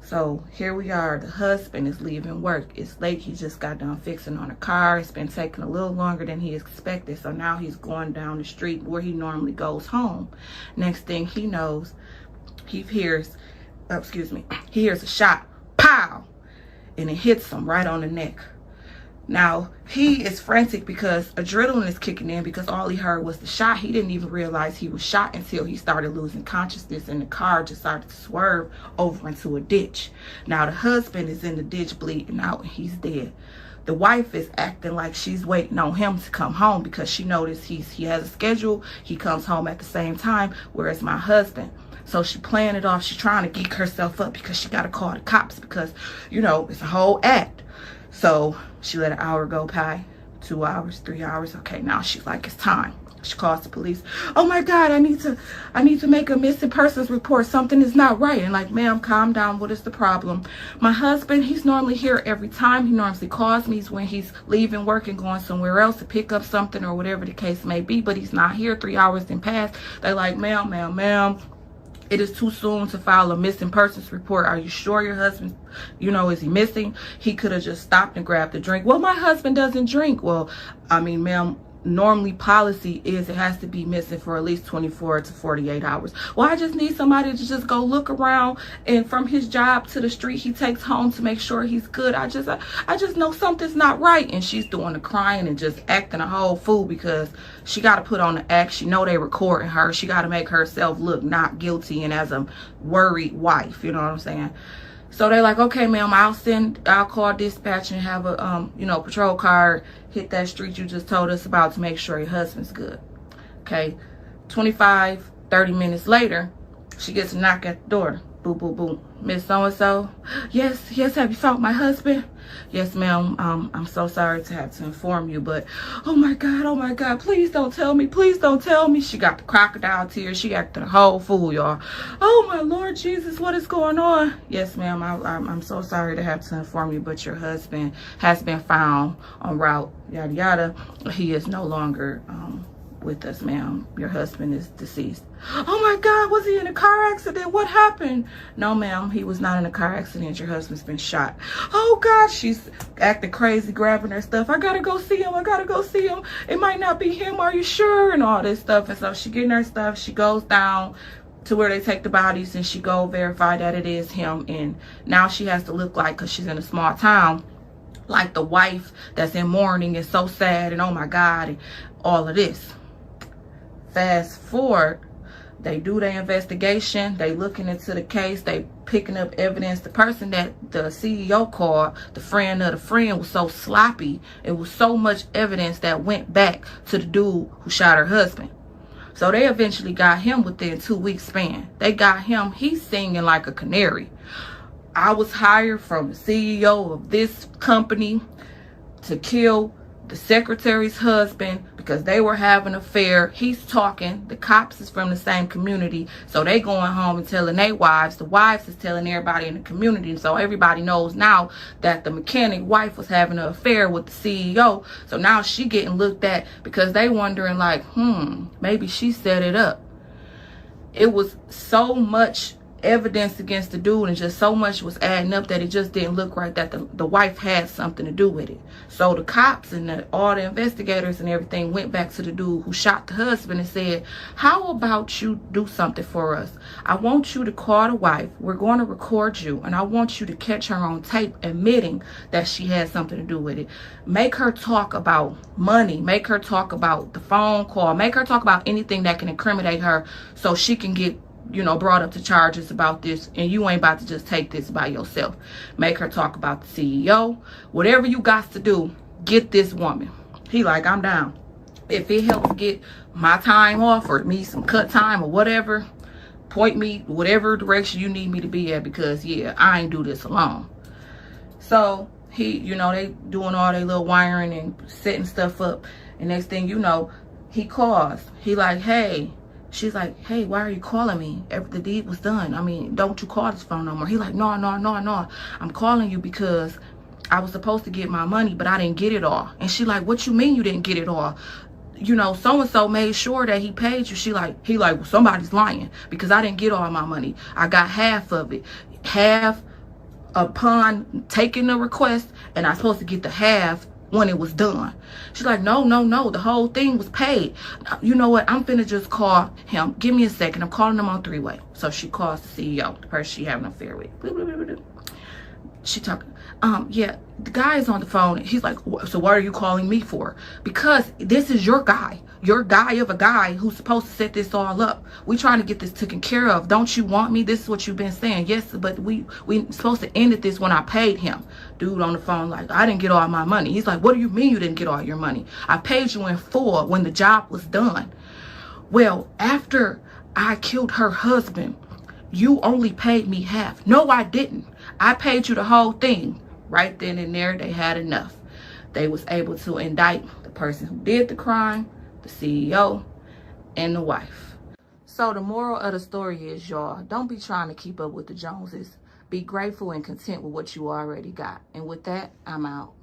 So here we are. The husband is leaving work. It's late. He just got done fixing on a car. It's been taking a little longer than he expected. So now he's going down the street where he normally goes home. Next thing he knows, he hears a shot, pow, and it hits him right on the neck. Now, he is frantic because adrenaline is kicking in, because all he heard was the shot. He didn't even realize he was shot until he started losing consciousness and the car just started to swerve over into a ditch. Now, the husband is in the ditch bleeding out and he's dead. The wife is acting like she's waiting on him to come home because she noticed he has a schedule. He comes home at the same time, whereas my husband. So she playing it off. She's trying to geek herself up because she got to call the cops because, you know, it's a whole act. So she let an hour go by, 2 hours, 3 hours. Okay, now she's like, it's time. She calls the police. Oh my God, I need to make a missing persons report. Something is not right. And like, ma'am, calm down. What is the problem? My husband, he's normally here every time. He normally calls me when he's leaving work and going somewhere else to pick up something or whatever the case may be, but he's not here. 3 hours then passed. They're like, ma'am, it is too soon to file a missing persons report. Are you sure your husband, you know, is he missing? He could have just stopped and grabbed a drink. Well, my husband doesn't drink. Well, I mean, ma'am, normally policy is it has to be missing for at least 24 to 48 hours. Well, I just need somebody to just go look around, and from his job to the street he takes home to make sure he's good. I just know something's not right. And she's doing the crying and just acting a whole fool because she got to put on the act. She know they recording her. She got to make herself look not guilty and as a worried wife, you know what I'm saying? So they're like, okay, ma'am, I'll call dispatch and have a, you know, patrol car hit that street you just told us about to make sure your husband's good. Okay, 25, 30 minutes later, she gets a knock at the door. Boo, boo, boo. Miss so-and-so. Yes, have you found my husband? Yes, ma'am. I'm so sorry to have to inform you, but oh my God, please don't tell me. Please don't tell me. She got the crocodile tears. She acted a whole fool, y'all. Oh my Lord Jesus, what is going on? Yes, ma'am. I'm so sorry to have to inform you, but your husband has been found en route, yada, yada. He is no longer, with us, ma'am. Your husband is deceased. Oh my God, was he in a car accident? What happened? No, ma'am, he was not in a car accident. Your husband's been shot. Oh God, she's acting crazy, grabbing her stuff. I gotta go see him. It might not be him. Are you sure? And all this stuff. And so she getting her stuff. She goes down to where they take the bodies and she go verify that it is him. And now she has to look like, because she's in a small town, like the wife that's in mourning and so sad and oh my God and all of this. Fast forward, they do their investigation. They looking into the case. They picking up evidence. The person that the CEO called, the friend of the friend, was so sloppy. It was so much evidence that went back to the dude who shot her husband. So they eventually got him within 2 weeks span. They got him. He's singing like a canary. I was hired from the CEO of this company to kill the secretary's husband because they were having an affair. He's talking. The cops is from the same community, so they going home and telling their wives. The wives is telling everybody in the community, so everybody knows now that the mechanic wife was having an affair with the CEO. So now she getting looked at because they wondering like, maybe she set it up. It was so much evidence against the dude and just so much was adding up that it just didn't look right that the wife had something to do with it. So the cops and all the investigators and everything went back to the dude who shot the husband and said, how about you do something for us? I want you to call the wife. We're going to record you and I want you to catch her on tape admitting that she had something to do with it. Make her talk about money. Make her talk about the phone call. Make her talk about anything that can incriminate her so she can get, you know, brought up to charges about this, and you ain't about to just take this by yourself. Make her talk about the CEO. Whatever you got to do, get this woman. He like, I'm down. If it helps get my time off or me some cut time or whatever, point me whatever direction you need me to be at, because yeah, I ain't do this alone. So he, you know, they doing all their little wiring and setting stuff up, and next thing you know, he calls. He like, hey. She's like, hey, why are you calling me? The deed was done. I mean, don't you call this phone no more. He like, no. I'm calling you because I was supposed to get my money, but I didn't get it all. And she like, what you mean you didn't get it all? You know, so-and-so made sure that he paid you. He like, well, somebody's lying because I didn't get all my money. I got half of it. Half upon taking the request, and I'm supposed to get the half when it was done. She's like, no, the whole thing was paid. You know what, I'm finna just call him. Give me a second. I'm calling him on three-way. So she calls the CEO, the person she having an affair with. She talking, Yeah, the guy is on the phone. He's like, so what are you calling me for? Because this is your guy of a guy who's supposed to set this all up. We trying to get this taken care of. Don't you want me? This is what you've been saying. Yes, but we supposed to end this when I paid him. Dude on the phone like, I didn't get all my money. He's like, what do you mean you didn't get all your money? I paid you in full when the job was done. Well, after I killed her husband, you only paid me half. No, I didn't. I paid you the whole thing. Right then and there, they had enough. They was able to indict the person who did the crime, the CEO, and the wife. So the moral of the story is, y'all, don't be trying to keep up with the Joneses. Be grateful and content with what you already got. And with that, I'm out.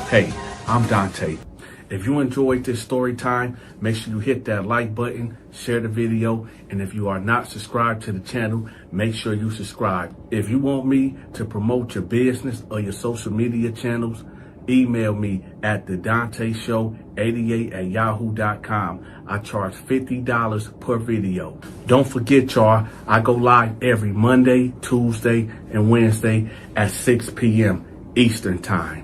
Hey, I'm Dante. If you enjoyed this story time, make sure you hit that like button, share the video, and if you are not subscribed to the channel, make sure you subscribe. If you want me to promote your business or your social media channels, email me at thedanteshow88@yahoo.com. I charge $50 per video. Don't forget, y'all, I go live every Monday, Tuesday, and Wednesday at 6 p.m. Eastern Time.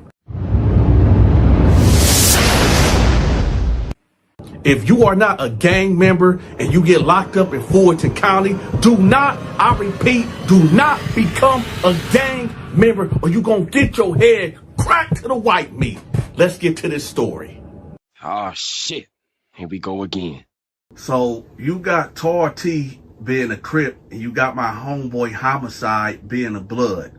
If you are not a gang member and you get locked up in Fulton County, do not, I repeat, do not become a gang member or you're going to get your head cracked to the white meat. Let's get to this story. Oh, shit. Here we go again. So you got Tar T being a Crip and you got my homeboy Homicide being a Blood.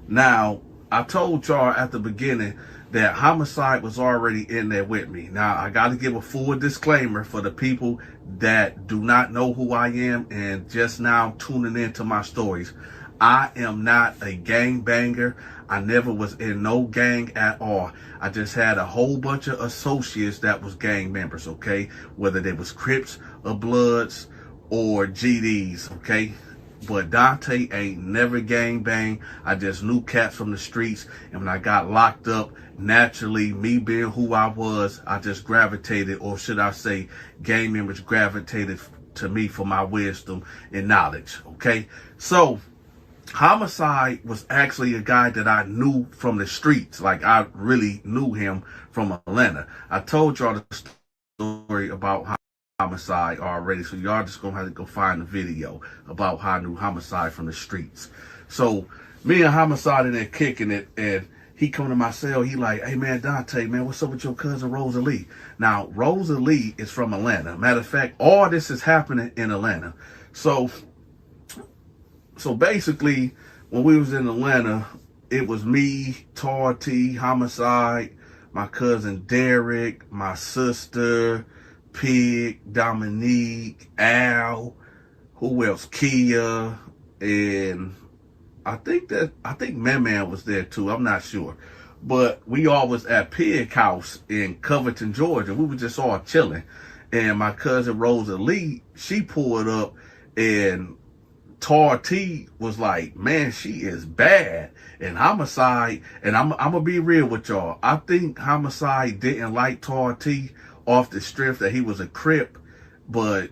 Now, I told y'all at the beginning that Homicide was already in there with me. Now, I got to give a full disclaimer for the people that do not know who I am and just now tuning into my stories. I am not a gang banger. I never was in no gang at all. I just had a whole bunch of associates that was gang members, okay? Whether they was Crips or Bloods or GDs, okay? But Dante ain't never gang bang. I just knew cats from the streets. And when I got locked up, naturally, me being who I was, I just gravitated, or should I say, gang members gravitated to me for my wisdom and knowledge, okay? So, Homicide was actually a guy that I knew from the streets. Like, I really knew him from Atlanta. I told y'all the story about Homicide already, so y'all just gonna have to go find the video about how I knew Homicide from the streets. So me and Homicide in there kicking it, and he come to my cell. He like, hey man, Dante, man, what's up with your cousin Rosalie? Now Rosalie is from Atlanta. Matter of fact, all this is happening in Atlanta. So basically, when we was in Atlanta, it was me, Tar T, Homicide, my cousin Derek, my sister Pig, Dominique, Al, who else? Kia, and I think Man was there too. I'm not sure. But we all was at Pig House in Covington, Georgia. We were just all chilling. And my cousin Rosalie, she pulled up, and Tar T was like, man, she is bad. And Homicide, and I'm gonna be real with y'all, I think Homicide didn't like Tar T off the strength that he was a Crip, but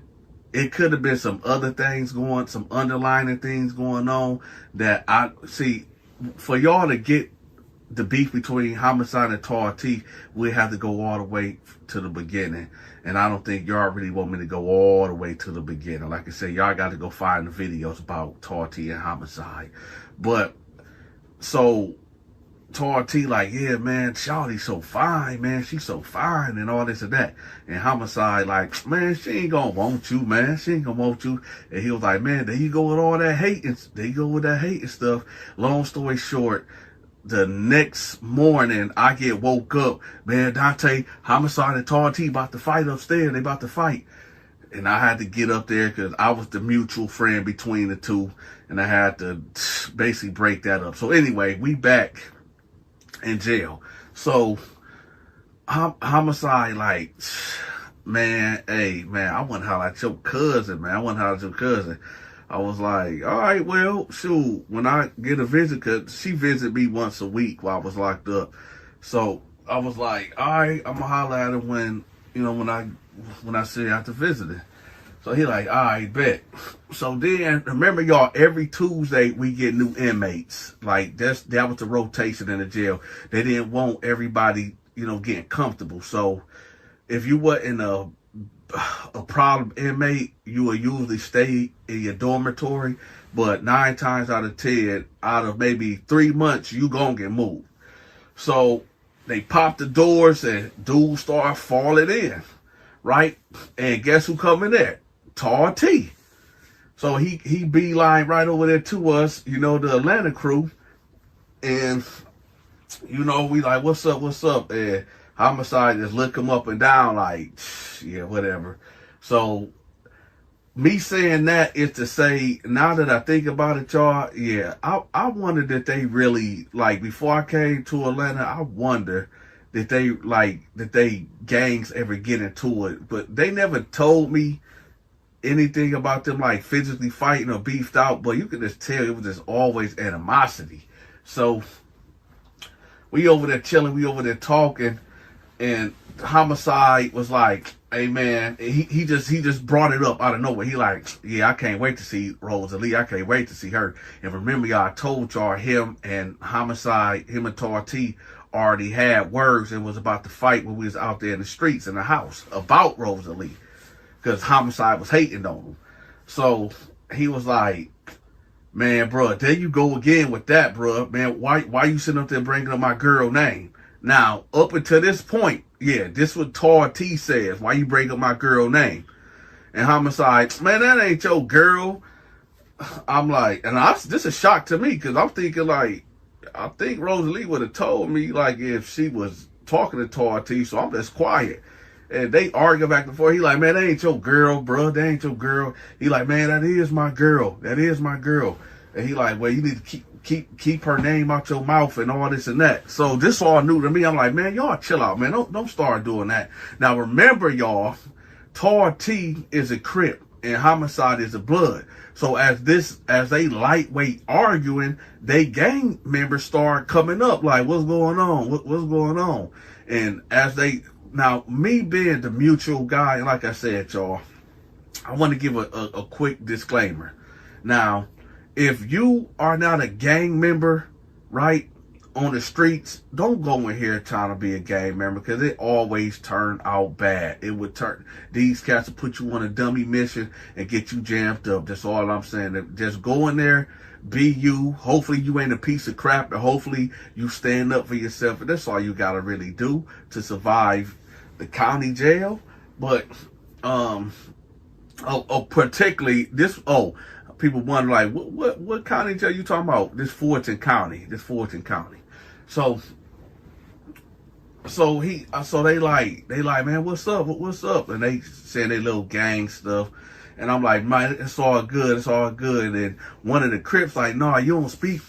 it could have been some other things some underlying things going on that I see. For y'all to get the beef between Homicide and Tar T, we have to go all the way to the beginning. And I don't think y'all really want me to go all the way to the beginning. Like I said, y'all got to go find the videos about Tar T and Homicide. But so Tar T like, yeah, man, Shawty's so fine, man. She's so fine and all this and that. And Homicide like, man, she ain't gonna want you, man. She ain't gonna want you. And he was like, man, there you go with all that hate. There you go with that hate and stuff. Long story short, the next morning, I get woke up. Man, Dante, Homicide and Tar T about to fight upstairs. They about to fight. And I had to get up there because I was the mutual friend between the two. And I had to basically break that up. So anyway, we back in jail. So Homicide like, man, hey, man, I want to holler at your cousin, man. I want to holler at your cousin. I was like, all right, well, shoot, when I get a visit, because she visited me once a week while I was locked up. So I was like, all right, I'm going to holler at her when I see her after visiting. So he like, all right, bet. So then, remember y'all, every Tuesday we get new inmates. Like that was the rotation in the jail. They didn't want everybody, getting comfortable. So if you wasn't a problem inmate, you would usually stay in your dormitory. But 9 times out of 10, out of maybe 3 months, you gonna get moved. So they pop the doors and dudes start falling in, right? And guess who coming there? Tall T. So he beeline right over there to us, the Atlanta crew. And, we like, what's up? And Homicide just look him up and down like, yeah, whatever. So me saying that is to say, now that I think about it, y'all, yeah, I wondered that they really, like, before I came to Atlanta, I wonder that they gangs ever get into it. But they never told me anything about them like physically fighting or beefed out, but you could just tell it was just always animosity. So we over there chilling, we over there talking, and Homicide was like, hey man, he just brought it up out of nowhere. He like, yeah, I can't wait to see Rosalie. I can't wait to see her. And remember y'all, I told y'all him and Homicide, him and Tar T already had words and was about to fight when we was out there in the streets in the house about Rosalie. Because Homicide was hating on him. So he was like, man, bro, there you go again with that, bro. Man, why you sitting up there bringing up my girl name? Now, up until this point, yeah, this what Tar T says. Why you bring up my girl name? And Homicide, man, that ain't your girl. I'm like, and this is a shock to me because I'm thinking like, I think Rosalie would have told me like if she was talking to Tar T, so I'm just quiet. And they argue back and forth. He like, man, that ain't your girl, bro. That ain't your girl. He like, man, that is my girl. That is my girl. And he like, well, you need to keep her name out your mouth and all this and that. So this all new to me. I'm like, man, y'all chill out, man. Don't start doing that. Now remember, y'all, Tar T is a Crip and Homicide is a Blood. So as they lightweight arguing, they gang members start coming up like, what's going on? What's going on? And now, me being the mutual guy, like I said, y'all, I want to give a quick disclaimer. Now, if you are not a gang member, right, on the streets, don't go in here trying to be a gang member because it always turn out bad. These cats will put you on a dummy mission and get you jammed up. That's all I'm saying. Just go in there, be you. Hopefully you ain't a piece of crap, and hopefully you stand up for yourself. And that's all you got to really do to survive the county jail. But particularly this, people wonder like, what county jail you talking about? This Fulton County. So they like, man, what's up? And they saying they little gang stuff. And I'm like, man, it's all good. And one of the Crips like, no, you don't speak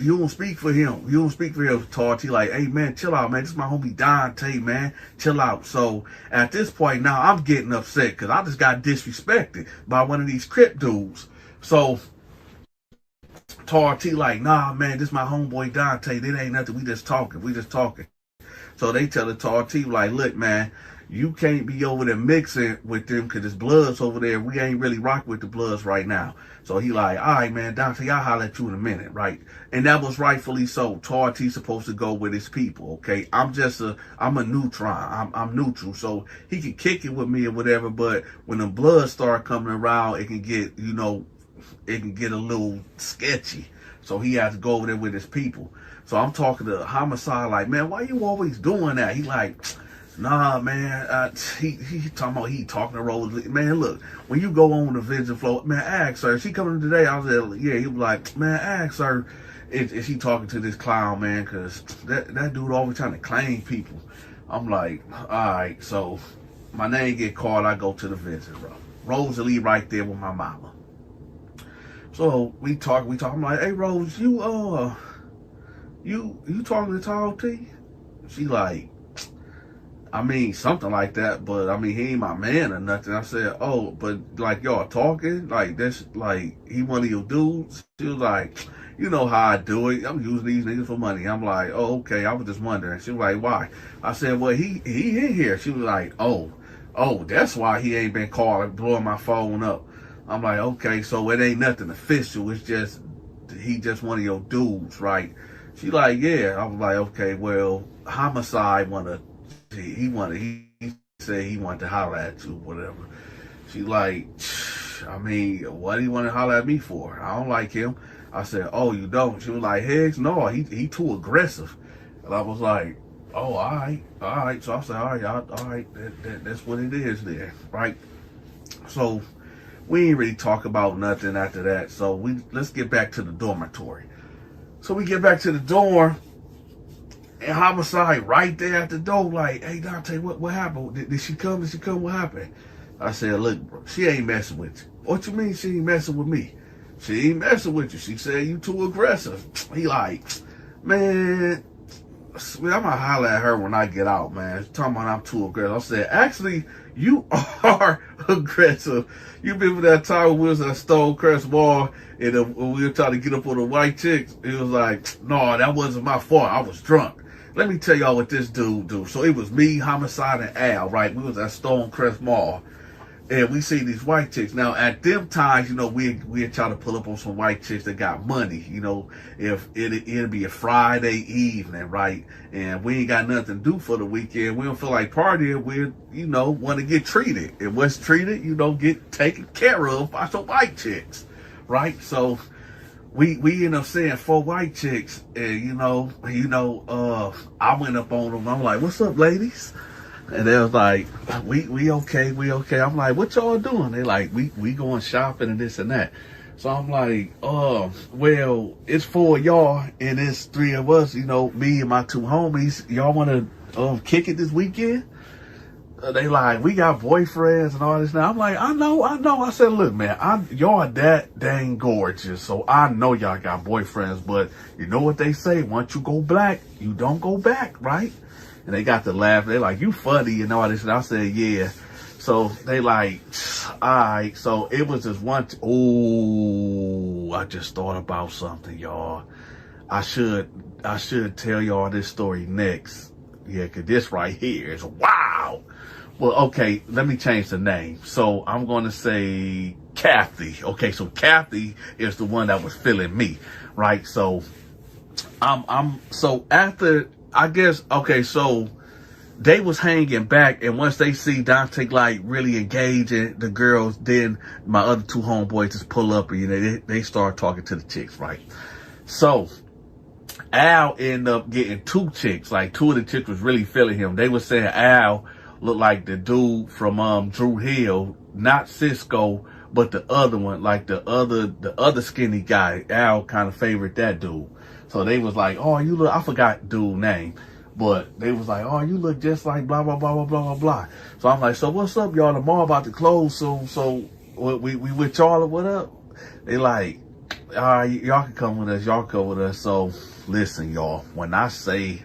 for him. Tar T like, hey man, chill out, man. This is my homie Donta, man. Chill out. So at this point now, I'm getting upset because I just got disrespected by one of these Crip dudes. So Tar T like, nah, man, this is my homeboy Donta. It ain't nothing. We just talking. So they tell the Tar T like, look, man, you can't be over there mixing with them because there's Bloods over there. We ain't really rocking with the Bloods right now. So he like, all right, man, Donta, I'll holler at you in a minute, right? And that was rightfully so. Tar T supposed to go with his people, okay? I'm a neutron. I'm neutral. So he can kick it with me or whatever, but when the Bloods start coming around, it can get, a little sketchy. So he has to go over there with his people. So I'm talking to Homicide like, man, why you always doing that? He like, nah, man, he talking to Rosalie. Man, look, when you go on the vision floor, man, ask her, is she coming today? I was like, yeah. He was like, man, ask her, is she talking to this clown, man? Because that dude always trying to claim people. I'm like, all right. So my name get called, I go to the visit, bro. Rosalie right there with my mama. So we talk. I'm like, hey, Rose, you talking to Tar T? She like, I mean, something like that, but I mean, he ain't my man or nothing. I said, oh, but like y'all talking, like that's like he one of your dudes. She was like, you know how I do it. I'm using these niggas for money. I'm like, oh, okay. I was just wondering. She was like, why? I said, well, he in here. She was like, oh, that's why he ain't been calling, blowing my phone up. I'm like, okay, so it ain't nothing official. It's just, he just one of your dudes, right? She like, yeah. I was like, okay, well, Homicide he said he wanted to holler at you, whatever. She like, I mean, what do you want to holler at me for? I don't like him. I said, oh, you don't? She was like, heck no, he too aggressive. And I was like, oh, all right. So I said, all right, that's what it is then, right? So we ain't really talk about nothing after that. So let's get back to the dormitory. So we get back to the dorm, and Homicide right there at the door, like, hey, Dante, what happened? Did she come? What happened? I said, look, bro, she ain't messing with you. What you mean she ain't messing with me? She ain't messing with you. She said you too aggressive. He like, man, I'm gonna holler at her when I get out, man. She's talking about I'm too aggressive. I said, actually, you are aggressive. You remember that time when we was at Stonecrest Mall and we were trying to get up on the white chicks? It was like, no, that wasn't my fault. I was drunk. Let me tell y'all what this dude do. So it was me, Homicide, and Al, right? We was at Stonecrest Mall. And we see these white chicks. Now, at them times, you know, we try to pull up on some white chicks that got money. You know, if it'd be a Friday evening, right? And we ain't got nothing to do for the weekend. We don't feel like partying. We, you know, want to get treated. And what's treated, you know, get taken care of by some white chicks, right? So we end up seeing 4 white chicks. And, you know, I went up on them. I'm like, what's up, ladies? And they was like, we okay. I'm like, what y'all doing? They like, we going shopping and this and that. So I'm like, well, it's 4 of y'all and it's 3 of us, you know, me and my 2 homies. Y'all want to kick it this weekend? They like, we got boyfriends and all this. Now I'm like, I know. I said, look, man, y'all are that dang gorgeous. So I know y'all got boyfriends, but you know what they say? Once you go black, you don't go back, right? And they got to laugh. They like, you funny and all this. And I said, yeah. So they like, all right. So it was this one. Oh, I just thought about something, y'all. I should tell y'all this story next. Yeah, because this right here is wow. Well, okay, let me change the name. So I'm going to say Kathy. Okay, so Kathy is the one that was feeling me, right? So so after, I guess, okay, so they was hanging back, and once they see Dante like really engaging the girls, then my other 2 homeboys just pull up and, you know, they start talking to the chicks, right? So Al ended up getting 2 chicks. Like 2 of the chicks was really feeling him. They was saying Al looked like the dude from Drew Hill, not Cisco, but the other one, like the other skinny guy. Al kind of favored that dude. So they was like, oh, you look, I forgot dude's name, but they was like, oh, you look just like blah, blah, blah, blah, blah, blah, blah. So I'm like, so what's up, y'all? The mall about to close soon. So we with y'all or what up? They like, all right, y'all can come with us. Y'all come with us. So listen, y'all, when I say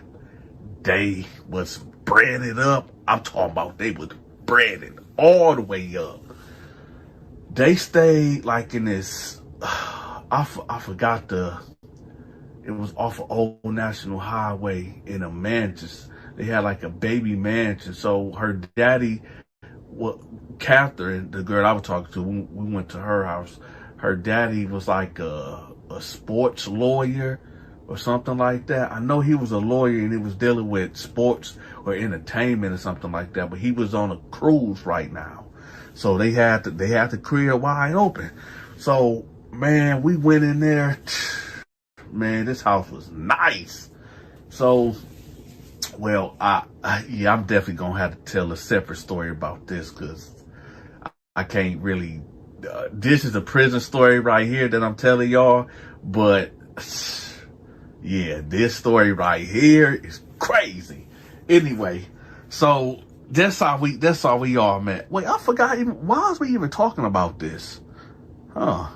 they was breaded up, I'm talking about they was breaded all the way up. They stayed like in this, I forgot it was off of Old National Highway in a mansion. They had like a baby mansion. So her daddy, Catherine, the girl I was talking to, we went to her house. Her daddy was like a sports lawyer or something like that. I know he was a lawyer and he was dealing with sports or entertainment or something like that. But he was on a cruise right now. So they had the crib wide open. So, man, we went in there. Man, this house was nice. So, well, yeah, I'm definitely gonna have to tell a separate story about this because I can't really. This is a prison story right here that I'm telling y'all, but yeah, this story right here is crazy. Anyway, so that's how we all met. Wait, I forgot even why was we even talking about this? Huh?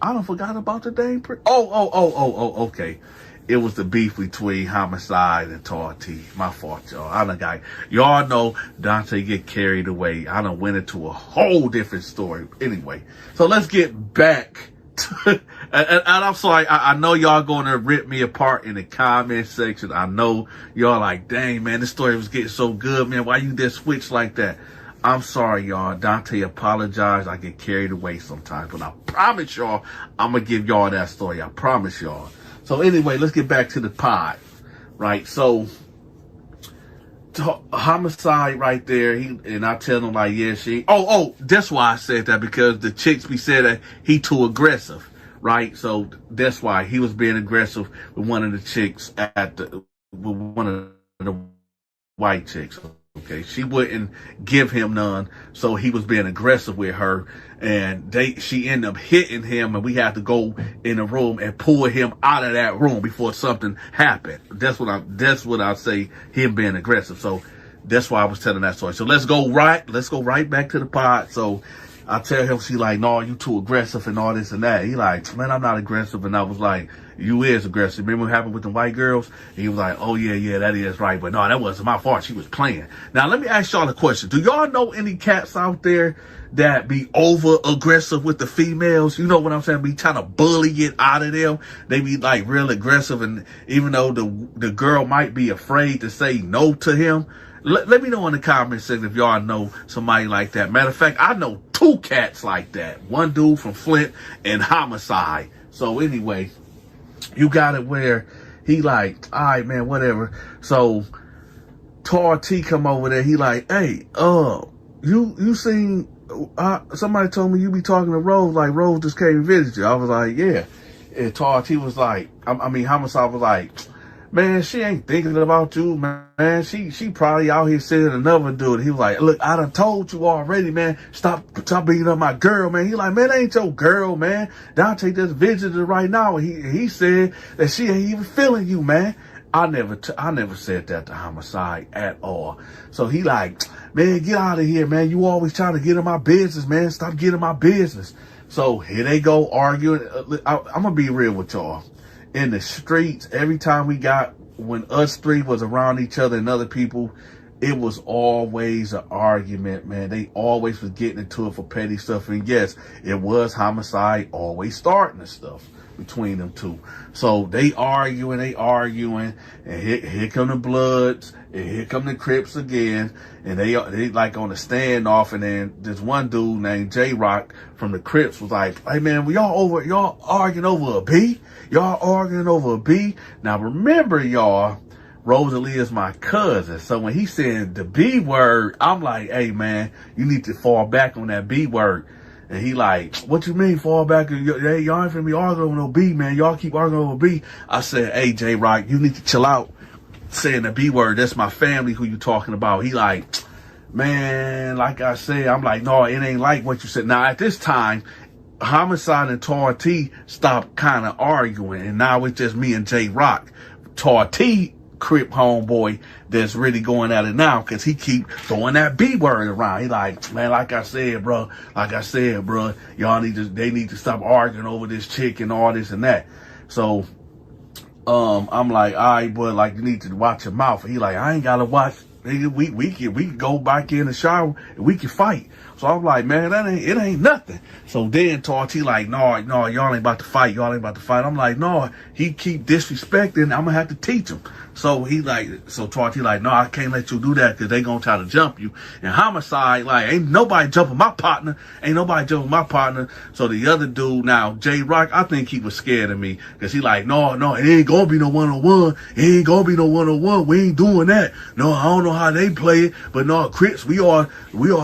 I don't forgot about the dang okay. It was the beef between Homicide and Tall T. My fault, y'all. Y'all know Dante get carried away. I done went into a whole different story. Anyway, so let's get back to, and I'm sorry, I know y'all gonna rip me apart in the comment section. I know y'all like, dang, man, this story was getting so good, man. Why you just switch like that? I'm sorry, y'all. Donta apologized. I get carried away sometimes, but I promise y'all, I'm going to give y'all that story. I promise y'all. So anyway, let's get back to the pod, right? So homicide right there. And I tell him like, yeah, that's why I said that, because the chicks be said that he too aggressive, right? So that's why he was being aggressive with one of the chicks with one of the white chicks. Okay, she wouldn't give him none, so he was being aggressive with her, and she ended up hitting him, and we had to go in the room and pull him out of that room before something happened. That's what I say, him being aggressive. So that's why I was telling that story. So let's go right back to the pod. So I tell him, she like, no, you too aggressive and all this and that. He like, man, I'm not aggressive. And I was like, you is aggressive. Remember what happened with the white girls? And he was like, oh yeah, that is right. But no, that wasn't my fault. She was playing. Now, let me ask y'all a question. Do y'all know any cats out there that be over aggressive with the females? You know what I'm saying? Be trying to bully it out of them. They be like real aggressive. And even though the girl might be afraid to say no to him, let me know in the comment section if y'all know somebody like that. Matter of fact, I know 2 cats like that. One dude from Flint and Homicide. So anyway, you got it where he like, all right, man, whatever. So Tar T come over there. He like, hey, you seen, somebody told me you be talking to Rose, like Rose just came and visited you. I was like, yeah. And Tar T was like, Homicide was like, man, she ain't thinking about you, man. She probably out here seeing another dude. He was like, look, I done told you already, man. Stop beating up my girl, man. He like, man, that ain't your girl, man. Donta just visited her right now. He said that she ain't even feeling you, man. I never said that to Homicide at all. So he like, man, get out of here, man. You always trying to get in my business, man. Stop getting in my business. So here they go arguing. I'm going to be real with y'all. In the streets, every time when us 3 was around each other and other people, it was always an argument, man. They always was getting into it for petty stuff. And yes, it was Homicide always starting the stuff between them 2. So they arguing, and here come the Bloods, and here come the Crips again, and they like on a standoff. And then this one dude named J-Rock from the Crips was like, hey man, y'all arguing over a B? Y'all arguing over a B? Now remember, y'all, Rosalie is my cousin. So when he said the B word, I'm like, hey man, you need to fall back on that B word. And he like, what you mean fall back? Hey, y'all ain't finna be arguing over no B, man. Y'all keep arguing over B. I said, hey, J-Rock, you need to chill out saying the B word. That's my family who you talking about. He like, man, like I said, I'm like, no, it ain't like what you said. Now, at this time, Homicide and Tar T stopped kind of arguing. And now it's just me and J-Rock. Tar T, Crip homeboy, that's really going at it now, because he keep throwing that B word around. He like, man, like I said, bro, y'all they need to stop arguing over this chick and all this and that. So I'm like, all right, but like, you need to watch your mouth. He like, I ain't gotta watch. We can go back in the shower and we can fight. So I'm like, man, it ain't nothing. So then Tar T like, no, y'all ain't about to fight. I'm like, no, he keep disrespecting. I'm gonna have to teach him. So Tar T like, no, I can't let you do that, because they gonna try to jump you. And Homicide like, ain't nobody jumping my partner. So the other dude now, J-Rock, I think he was scared of me, because he like, no, it ain't gonna be no one-on-one. We ain't doing that. No, I don't know how they play it, but no, Crips, we all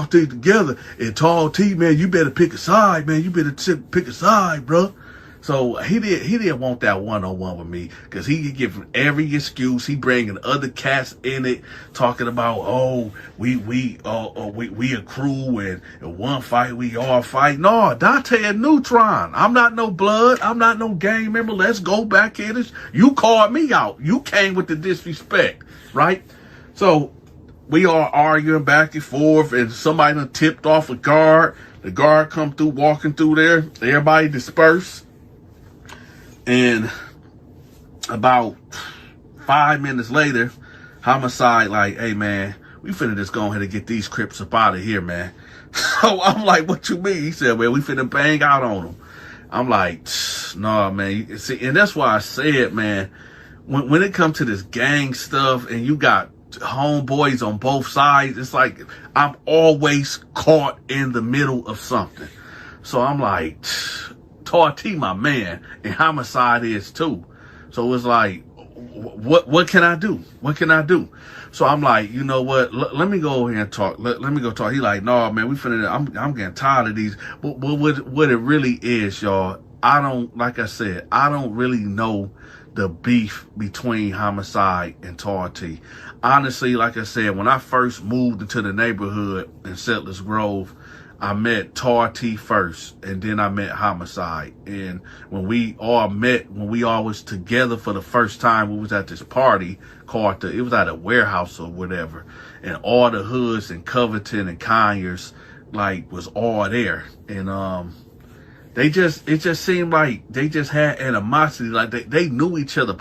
stick together. And Tall T, man, you better pick a side, man. You better pick a side, bro. So he didn't want that one-on-one with me, because he could give every excuse. He bringing other cats in it, talking about, oh, we a crew, and in one fight we all fight. No, Donta and Neutron. I'm not no blood. I'm not no gang member. Let's go back in this. You called me out. You came with the disrespect, right? So we are arguing back and forth, and somebody done tipped off a guard. The guard come through, walking through there. Everybody dispersed. And about 5 minutes later, Homicide like, hey, man, we finna just go ahead and get these Crips up out of here, man. So I'm like, what you mean? He said, well, we finna bang out on them. I'm like, nah, man. See, and that's why I said, man, when it comes to this gang stuff, and you got homeboys on both sides. It's like I'm always caught in the middle of something. So I'm like, Tarty, my man, and Homicide is too. So it's like, what can I do? What can I do? So I'm like, you know what? Let me go here and talk. Let me go talk. He like, no, man, we finna. I'm getting tired of these. But what it really is, y'all. I don't, like I said, I don't really know the beef between Homicide and Tarty. Honestly, like I said, when I first moved into the neighborhood in Settlers Grove, I met Tarty first, and then I met Homicide. And when we all met, when we all was together for the first time, we was at this party called it was at a warehouse or whatever, and all the hoods and Covington and Conyers like was all there, and it just seemed like they just had animosity, like they knew each other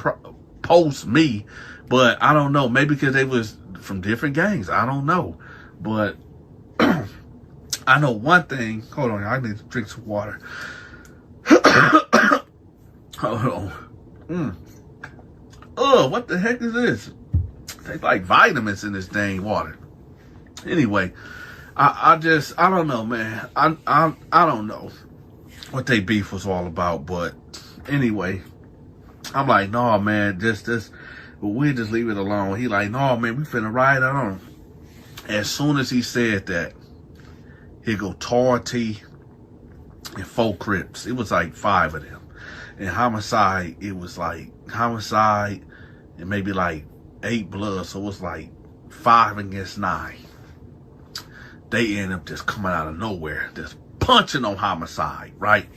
post me, but I don't know, maybe because they was from different gangs, I don't know, but I know one thing. Hold on, I need to drink some water. Hold on. What the heck is this? There's like vitamins in this dang water. Anyway, I don't know, man. I don't know what they beef was all about, but anyway, I'm like, no, man, but we'll just leave it alone. He like, no, man, we finna ride on. As soon as he said that, here go Tarty and 4 Crips. It was like 5 of them. And Homicide, it was like Homicide and maybe like 8 Bloods. So it was like 5 against 9. They end up just coming out of nowhere, just punching on Homicide, right?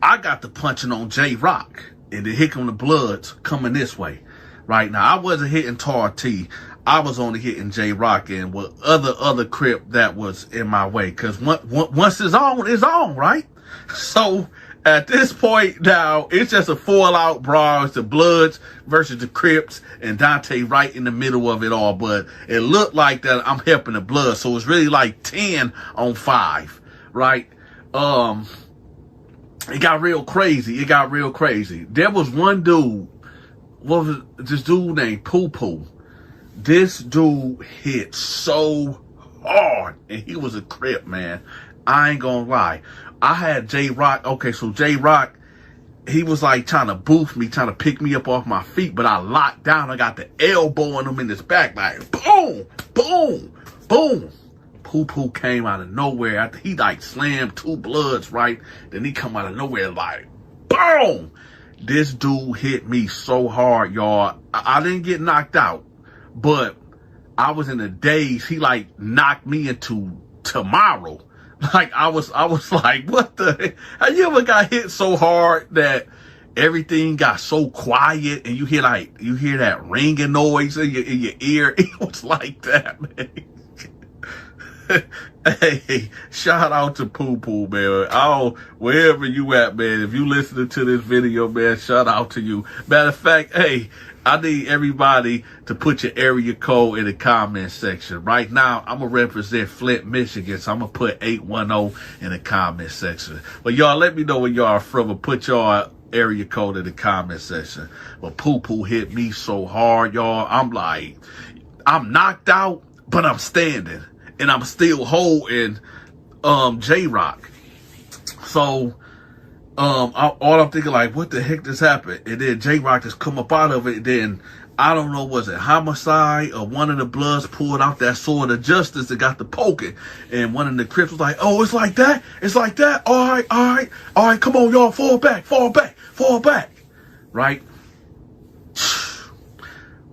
I got the punching on J-Rock. And then here come the Bloods coming this way. Right now, I wasn't hitting Tarty. I was only hitting J-Rock and with other Crip that was in my way. Because once it's on, right? So at this point now, it's just a fallout brawl. It's the Bloods versus the Crips and Donta right in the middle of it all. But it looked like that I'm helping the Bloods. So it's really like 10 on 5, right? It got real crazy. There was one dude. What was this dude named Poo Poo? This dude hit so hard, and he was a Crip, man. I ain't gonna lie. I had J-Rock. Okay, so J-Rock, he was like trying to boost me, trying to pick me up off my feet, but I locked down. I got the elbowing him in his back, like boom, boom, boom. Poo Poo came out of nowhere after he like slammed 2 Bloods, right? Then he come out of nowhere like boom. This dude hit me so hard, y'all. I didn't get knocked out, but I was in a daze. He like knocked me into tomorrow. Like I was like, what the heck? Have you ever got hit so hard that everything got so quiet and you hear that ringing noise in your ear? It was like that, man. Hey, shout out to Poo Poo, man. Oh, wherever you at, man. If you listening to this video, man, shout out to you. Matter of fact, hey, I need everybody to put your area code in the comment section. Right now, I'm going to represent Flint, Michigan, so I'm going to put 810 in the comment section. But y'all, let me know where y'all are from and put y'all area code in the comment section. But Poo Poo hit me so hard, y'all. I'm like, I'm knocked out, but I'm standing. And I'm still holding J-Rock. So all I'm thinking like, what the heck just happened? And then J-Rock just come up out of it. Then I don't know, was it Homicide or one of the Bloods pulled out that sword of justice and got the poking. And one of the Crips was like, oh, it's like that? It's like that? All right, come on, y'all, fall back. Right?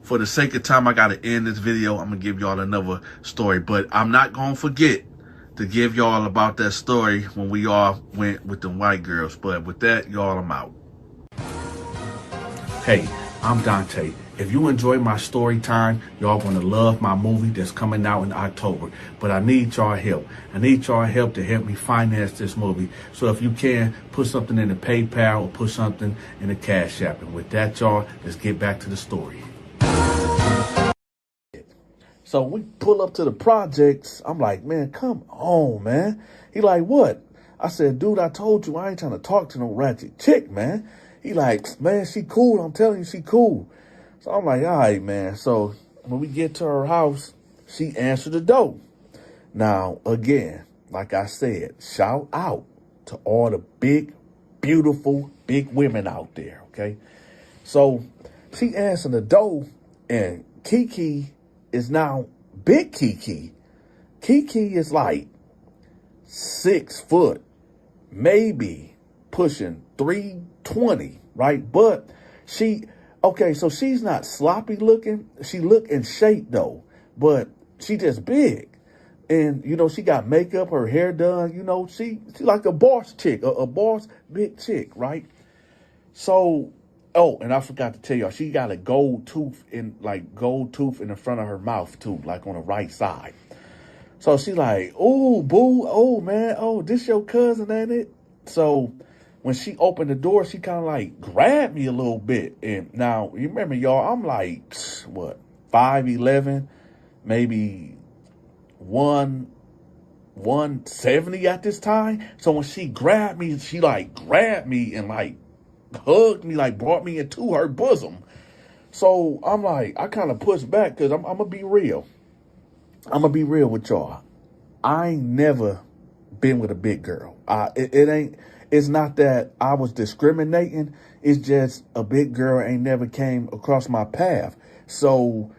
For the sake of time, I got to end this video. I'm going to give y'all another story. But I'm not going to forget to give y'all about that story when we all went with the white girls. But with that, y'all, I'm out. Hey, I'm Donta. If you enjoy my story time, y'all going to love my movie that's coming out in October. But I need y'all help. I need y'all help to help me finance this movie. So if you can, put something in the PayPal or put something in the Cash App. And with that, y'all, let's get back to the story. So we pull up to the projects. I'm like, man, come on, man. He like, what? I said, dude, I told you I ain't trying to talk to no ratchet chick, man. He like, man, she cool. I'm telling you, she cool. So I'm like, all right, man. So when we get to her house, she answered the door. Now, again, like I said, shout out to all the big, beautiful, big women out there, okay? So she answered the door, and Kiki is now big Kiki. Kiki is like 6 foot, maybe pushing 320, right? But so she's not sloppy looking. She look in shape though, but she just big. And, she got makeup, her hair done, she like a boss chick, a boss big chick, right? So, and I forgot to tell y'all, she got a gold tooth in the front of her mouth too, like on the right side. So she like, oh, boo, oh, man, oh, this your cousin, ain't it? So when she opened the door, she kind of like grabbed me a little bit. And now, you remember, y'all, I'm like, 5'11", maybe 170 at this time. So when she grabbed me, she like grabbed me and like hugged me, like brought me into her bosom. So I'm like, I kind of pushed back because I'm going to be real. I'm going to be real with y'all. I ain't never been with a big girl. It's not that I was discriminating. It's just a big girl ain't never came across my path. So,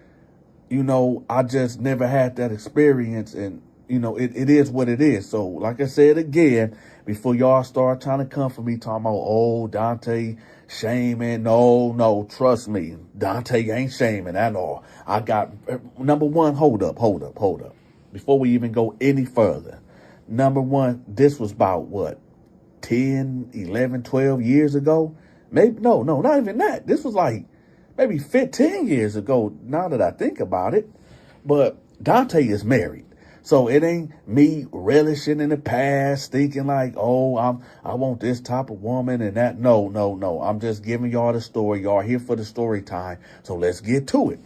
I just never had that experience, and, it is what it is. So like I said again, before y'all start trying to come for me talking about, oh, Donta shaming. No, trust me. Donta ain't shaming at all. I got, number one, hold up. Before we even go any further. Number one, this was about what? 10, 11, 12 years ago? Maybe, no, not even that. This was like maybe 15 years ago, now that I think about it. But Donta is married. So it ain't me relishing in the past, thinking like, oh, I want this type of woman and that. No. I'm just giving y'all the story. Y'all here for the story time. So let's get to it.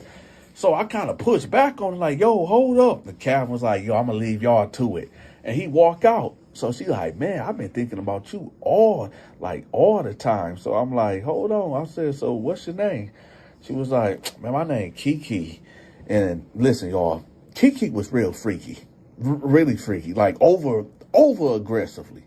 So I kind of pushed back on it like, yo, hold up. The captain was like, yo, I'm going to leave y'all to it. And he walked out. So she like, man, I've been thinking about you all the time. So I'm like, hold on. I said, so what's your name? She was like, man, my name Kiki. And listen, y'all, Kiki was real freaky, really freaky, like over aggressively.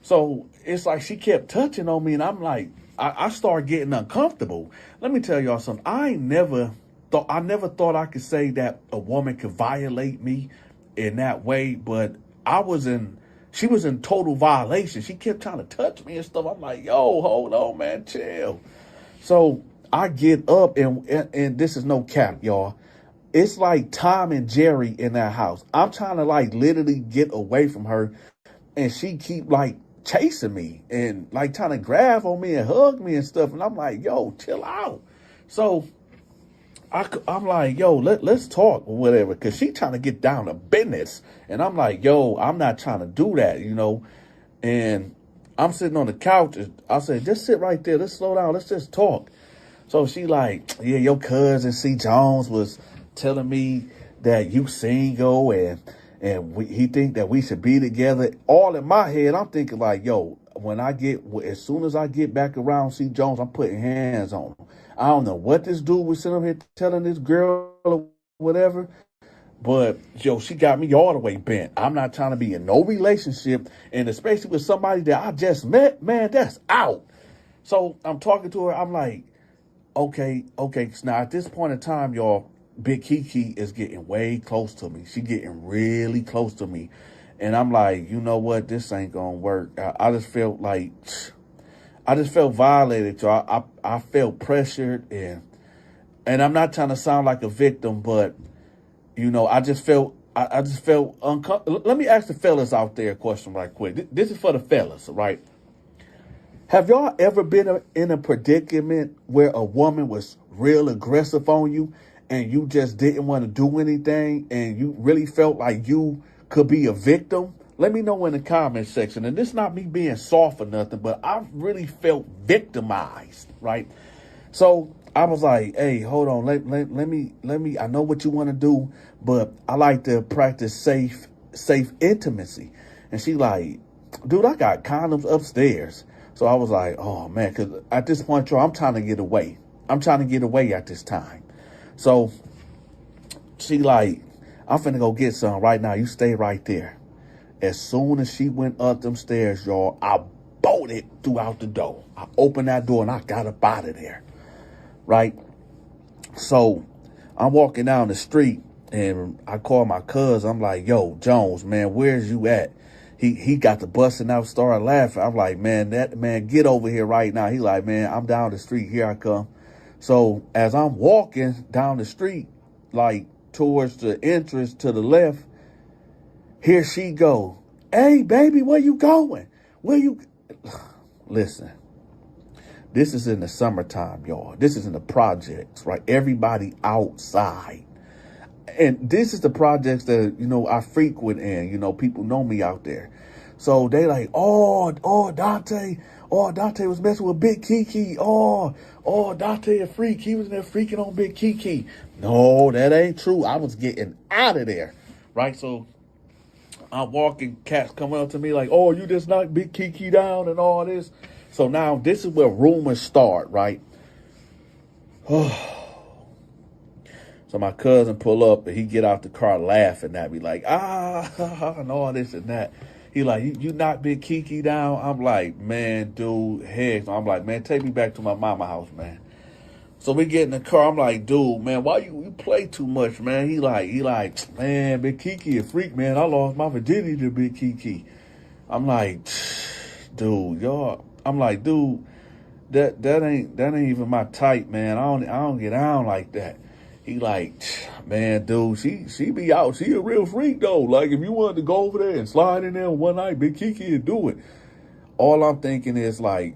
So it's like she kept touching on me, and I'm like, I started getting uncomfortable. Let me tell y'all something. I never thought I could say that a woman could violate me in that way, but she was in total violation. She kept trying to touch me and stuff. I'm like, yo, hold on, man, chill. So I get up, and this is no cap, y'all. It's like Tom and Jerry in that house. I'm trying to like literally get away from her, and she keep like chasing me and like trying to grab on me and hug me and stuff. And I'm like, yo, chill out. So I'm like, yo, let's talk or whatever, because she trying to get down to business. And I'm like, yo, I'm not trying to do that, And I'm sitting on the couch. And I said, just sit right there. Let's slow down. Let's just talk. So she like, yeah, your cousin C. Jones was telling me that you single and he think that we should be together. All in my head, I'm thinking like, yo, as soon as I get back around C. Jones, I'm putting hands on him. I don't know what this dude was sitting up here telling this girl or whatever, but yo, she got me all the way bent. I'm not trying to be in no relationship, and especially with somebody that I just met, man, that's out. So I'm talking to her. I'm like, okay. So now at this point in time, y'all, Big Kiki is getting way close to me. She getting really close to me. And I'm like, you know what? This ain't going to work. I just felt violated, y'all. I felt pressured, and I'm not trying to sound like a victim, but, I just felt uncomfortable. Let me ask the fellas out there a question right quick. This is for the fellas, right? Have y'all ever been in a predicament where a woman was real aggressive on you and you just didn't want to do anything and you really felt like you could be a victim? Let me know in the comment section. And this is not me being soft or nothing, but I really felt victimized, right? So I was like, hey, hold on. Let me, I know what you want to do, but I like to practice safe intimacy. And she like, dude, I got condoms upstairs. So I was like, oh, man, because at this point, y'all, I'm trying to get away. I'm trying to get away at this time. So she like, I'm finna go get some right now. You stay right there. As soon as she went up them stairs, y'all, I bolted throughout the door. I opened that door and I got up out of there, right? So I'm walking down the street and I call my cousin. I'm like, yo, Jones, man, where's you at? He got the busting out, started laughing. I'm like, man, get over here right now. He like, man, I'm down the street. Here I come. So as I'm walking down the street, like towards the entrance to the left, here she go. Hey, baby, where you going? Listen, this is in the summertime, y'all. This is in the projects, right? Everybody outside. And this is the projects that, I frequent in, people know me out there. So they like, oh, Donta was messing with Big Kiki. Oh, Donta a freak. He was in there freaking on Big Kiki. No, that ain't true. I was getting out of there, right? So I'm walking, cats coming up to me like, oh, you just knocked Big Kiki down and all this. So now this is where rumors start, right? So my cousin pull up and he get out the car laughing at me like, and all this and that. He like, you knocked Big Kiki down? I'm like, man, dude, heck. I'm like, man, take me back to my mama house, man. So we get in the car. I'm like, dude, man, why you play too much, man? He like, man, Big Kiki a freak, man. I lost my virginity to Big Kiki. I'm like, dude, y'all. I'm like, dude, that ain't even my type, man. I don't get down like that. He like, man, dude, she be out. She a real freak though. Like if you wanted to go over there and slide in there one night, Big Kiki would do it. All I'm thinking is like,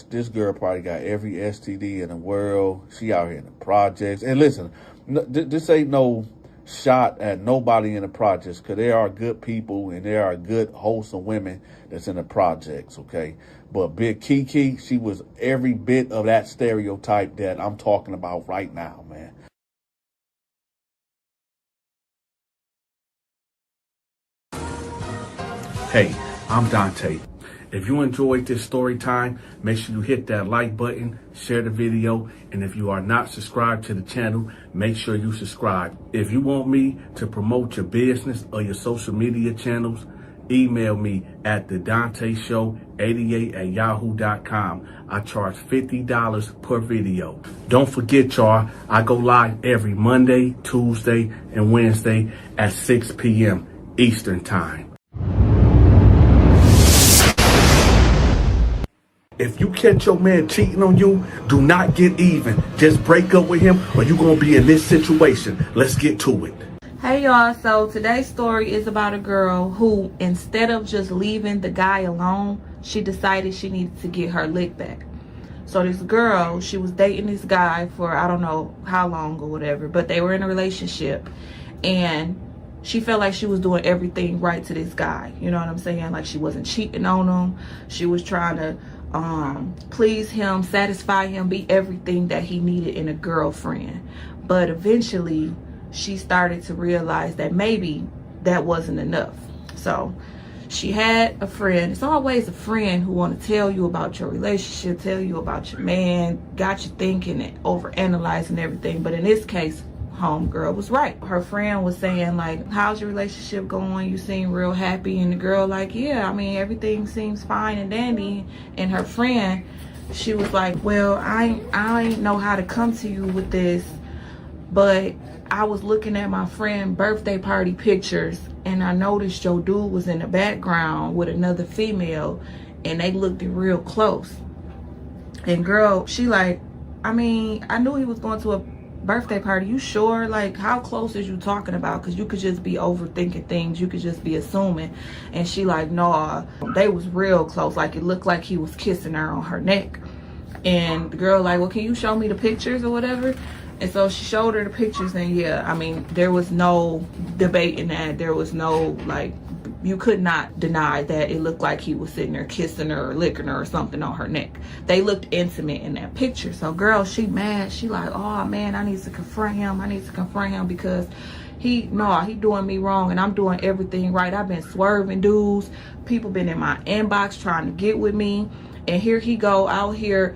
this girl probably got every STD in the world. She out here in the projects. And listen, this ain't no shot at nobody in the projects, because there are good people and there are good, wholesome women that's in the projects, okay? But Big Kiki, she was every bit of that stereotype that I'm talking about right now, man. Hey, I'm Donta. If you enjoyed this story time, make sure you hit that like button, share the video, and if you are not subscribed to the channel, make sure you subscribe. If you want me to promote your business or your social media channels, email me at thedanteshow88@yahoo.com. I charge $50 per video. Don't forget, y'all, I go live every Monday, Tuesday, and Wednesday at 6 p.m. Eastern Time. If you catch your man cheating on you, do not get even. Just break up with him or you're going to be in this situation. Let's get to it. Hey y'all, so today's story is about a girl who, instead of just leaving the guy alone, she decided she needed to get her lick back. So this girl, she was dating this guy for I don't know how long or whatever, but they were in a relationship and she felt like she was doing everything right to this guy. You know what I'm saying? Like she wasn't cheating on him. She was trying to please him, satisfy him, be everything that he needed in a girlfriend. But eventually she started to realize that maybe that wasn't enough. So she had a friend. It's always a friend who want to tell you about your relationship, tell you about your man, got you thinking and overanalyzing everything. But in this case, homegirl was right. Her friend was saying like, how's your relationship going? You seem real happy. And the girl like, yeah, I mean, everything seems fine and dandy. And her friend, she was like, well, I ain't know how to come to you with this, but I was looking at my friend birthday party pictures and I noticed your dude was in the background with another female and they looked real close. And girl, she like, I mean, I knew he was going to a birthday party. You sure? Like, how close is you talking about? Because you could just be overthinking things. You could just be assuming. And she like, no, they was real close. Like, it looked like he was kissing her on her neck. And the girl like, well, can you show me the pictures or whatever? And so she showed her the pictures, and yeah, I mean, there was no debate in that. There was no, like, you could not deny that it looked like he was sitting there kissing her or licking her or something on her neck. They looked intimate in that picture. So girl, she mad. She like, oh man, I need to confront him. I need to confront him because he doing me wrong and I'm doing everything right. I've been swerving dudes. People been in my inbox trying to get with me. And here he go out here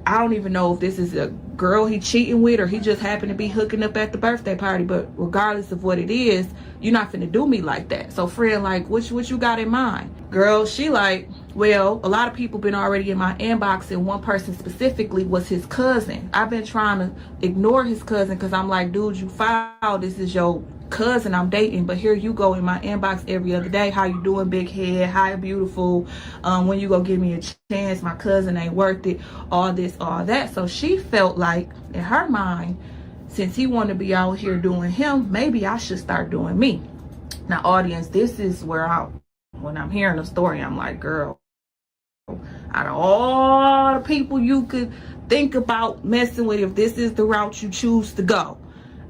I don't even know if this is a girl he cheating with or he just happened to be hooking up at the birthday party. But regardless of what it is, you're not finna do me like that. So friend, like, what you got in mind? Girl, she like, well, a lot of people been already in my inbox, and one person specifically was his cousin. I've been trying to ignore his cousin because I'm like, dude, you foul. This is your cousin I'm dating, but here you go in my inbox every other day. How you doing, big head? Hi, beautiful. When you go give me a chance? My cousin ain't worth it. All this, all that. So she felt like, in her mind, since he wanted to be out here doing him, maybe I should start doing me. Now, audience, this is where when I'm hearing the story, I'm like, girl, out of all the people you could think about messing with, if this is the route you choose to go,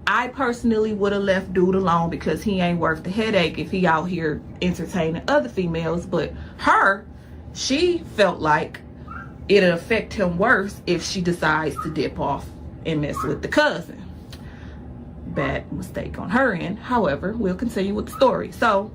I personally would have left dude alone, because he ain't worth the headache if he out here entertaining other females. But she felt like it'll affect him worse if she decides to dip off and mess with the cousin. Bad mistake on her end. However, we'll continue with the story. So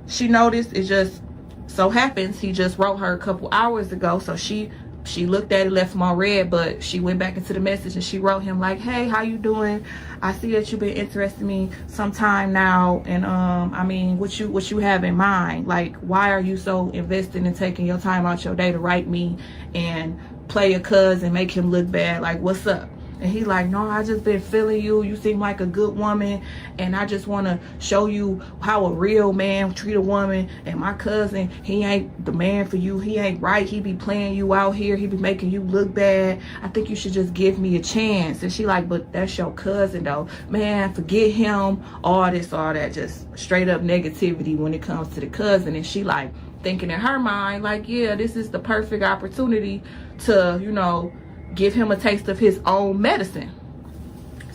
she noticed, it just so happens he just wrote her a couple hours ago. So she looked at it, left him on red, but she went back into the message and she wrote him like, hey, how you doing? I see that you've been interested in me some time now, and I mean, what you have in mind? Like, why are you so invested in taking your time out your day to write me and play a cousin, make him look bad? Like, what's up? And he like, no, I just been feeling you. You seem like a good woman, and I just want to show you how a real man treat a woman. And my cousin, he ain't the man for you. He ain't right. He be playing you out here. He be making you look bad. I think you should just give me a chance. And she like, but that's your cousin though. Man, forget him. All this, all that. Just straight up negativity when it comes to the cousin. And she like thinking in her mind, like, yeah, this is the perfect opportunity to, you know, give him a taste of his own medicine.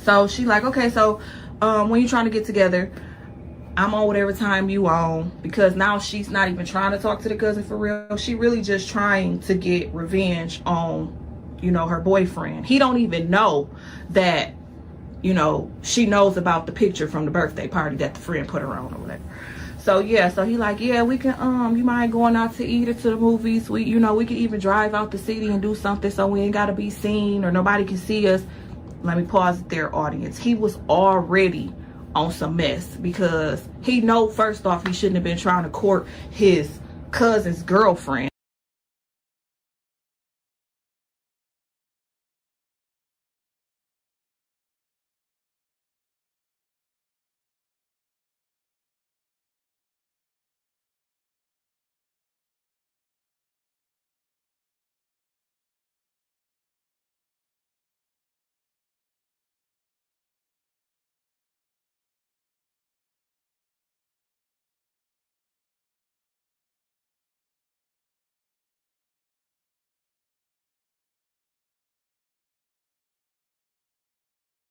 So she like, okay, so when you trying to get together, I'm on whatever time you on, because now she's not even trying to talk to the cousin for real. She really just trying to get revenge on, you know, her boyfriend. He don't even know that, you know, she knows about the picture from the birthday party that the friend put her on or whatever. So yeah, so he like, yeah, we can, you mind going out to eat or to the movies? We can even drive out the city and do something so we ain't gotta be seen or nobody can see us. Let me pause it there, audience. He was already on some mess, because he know, first off, he shouldn't have been trying to court his cousin's girlfriend.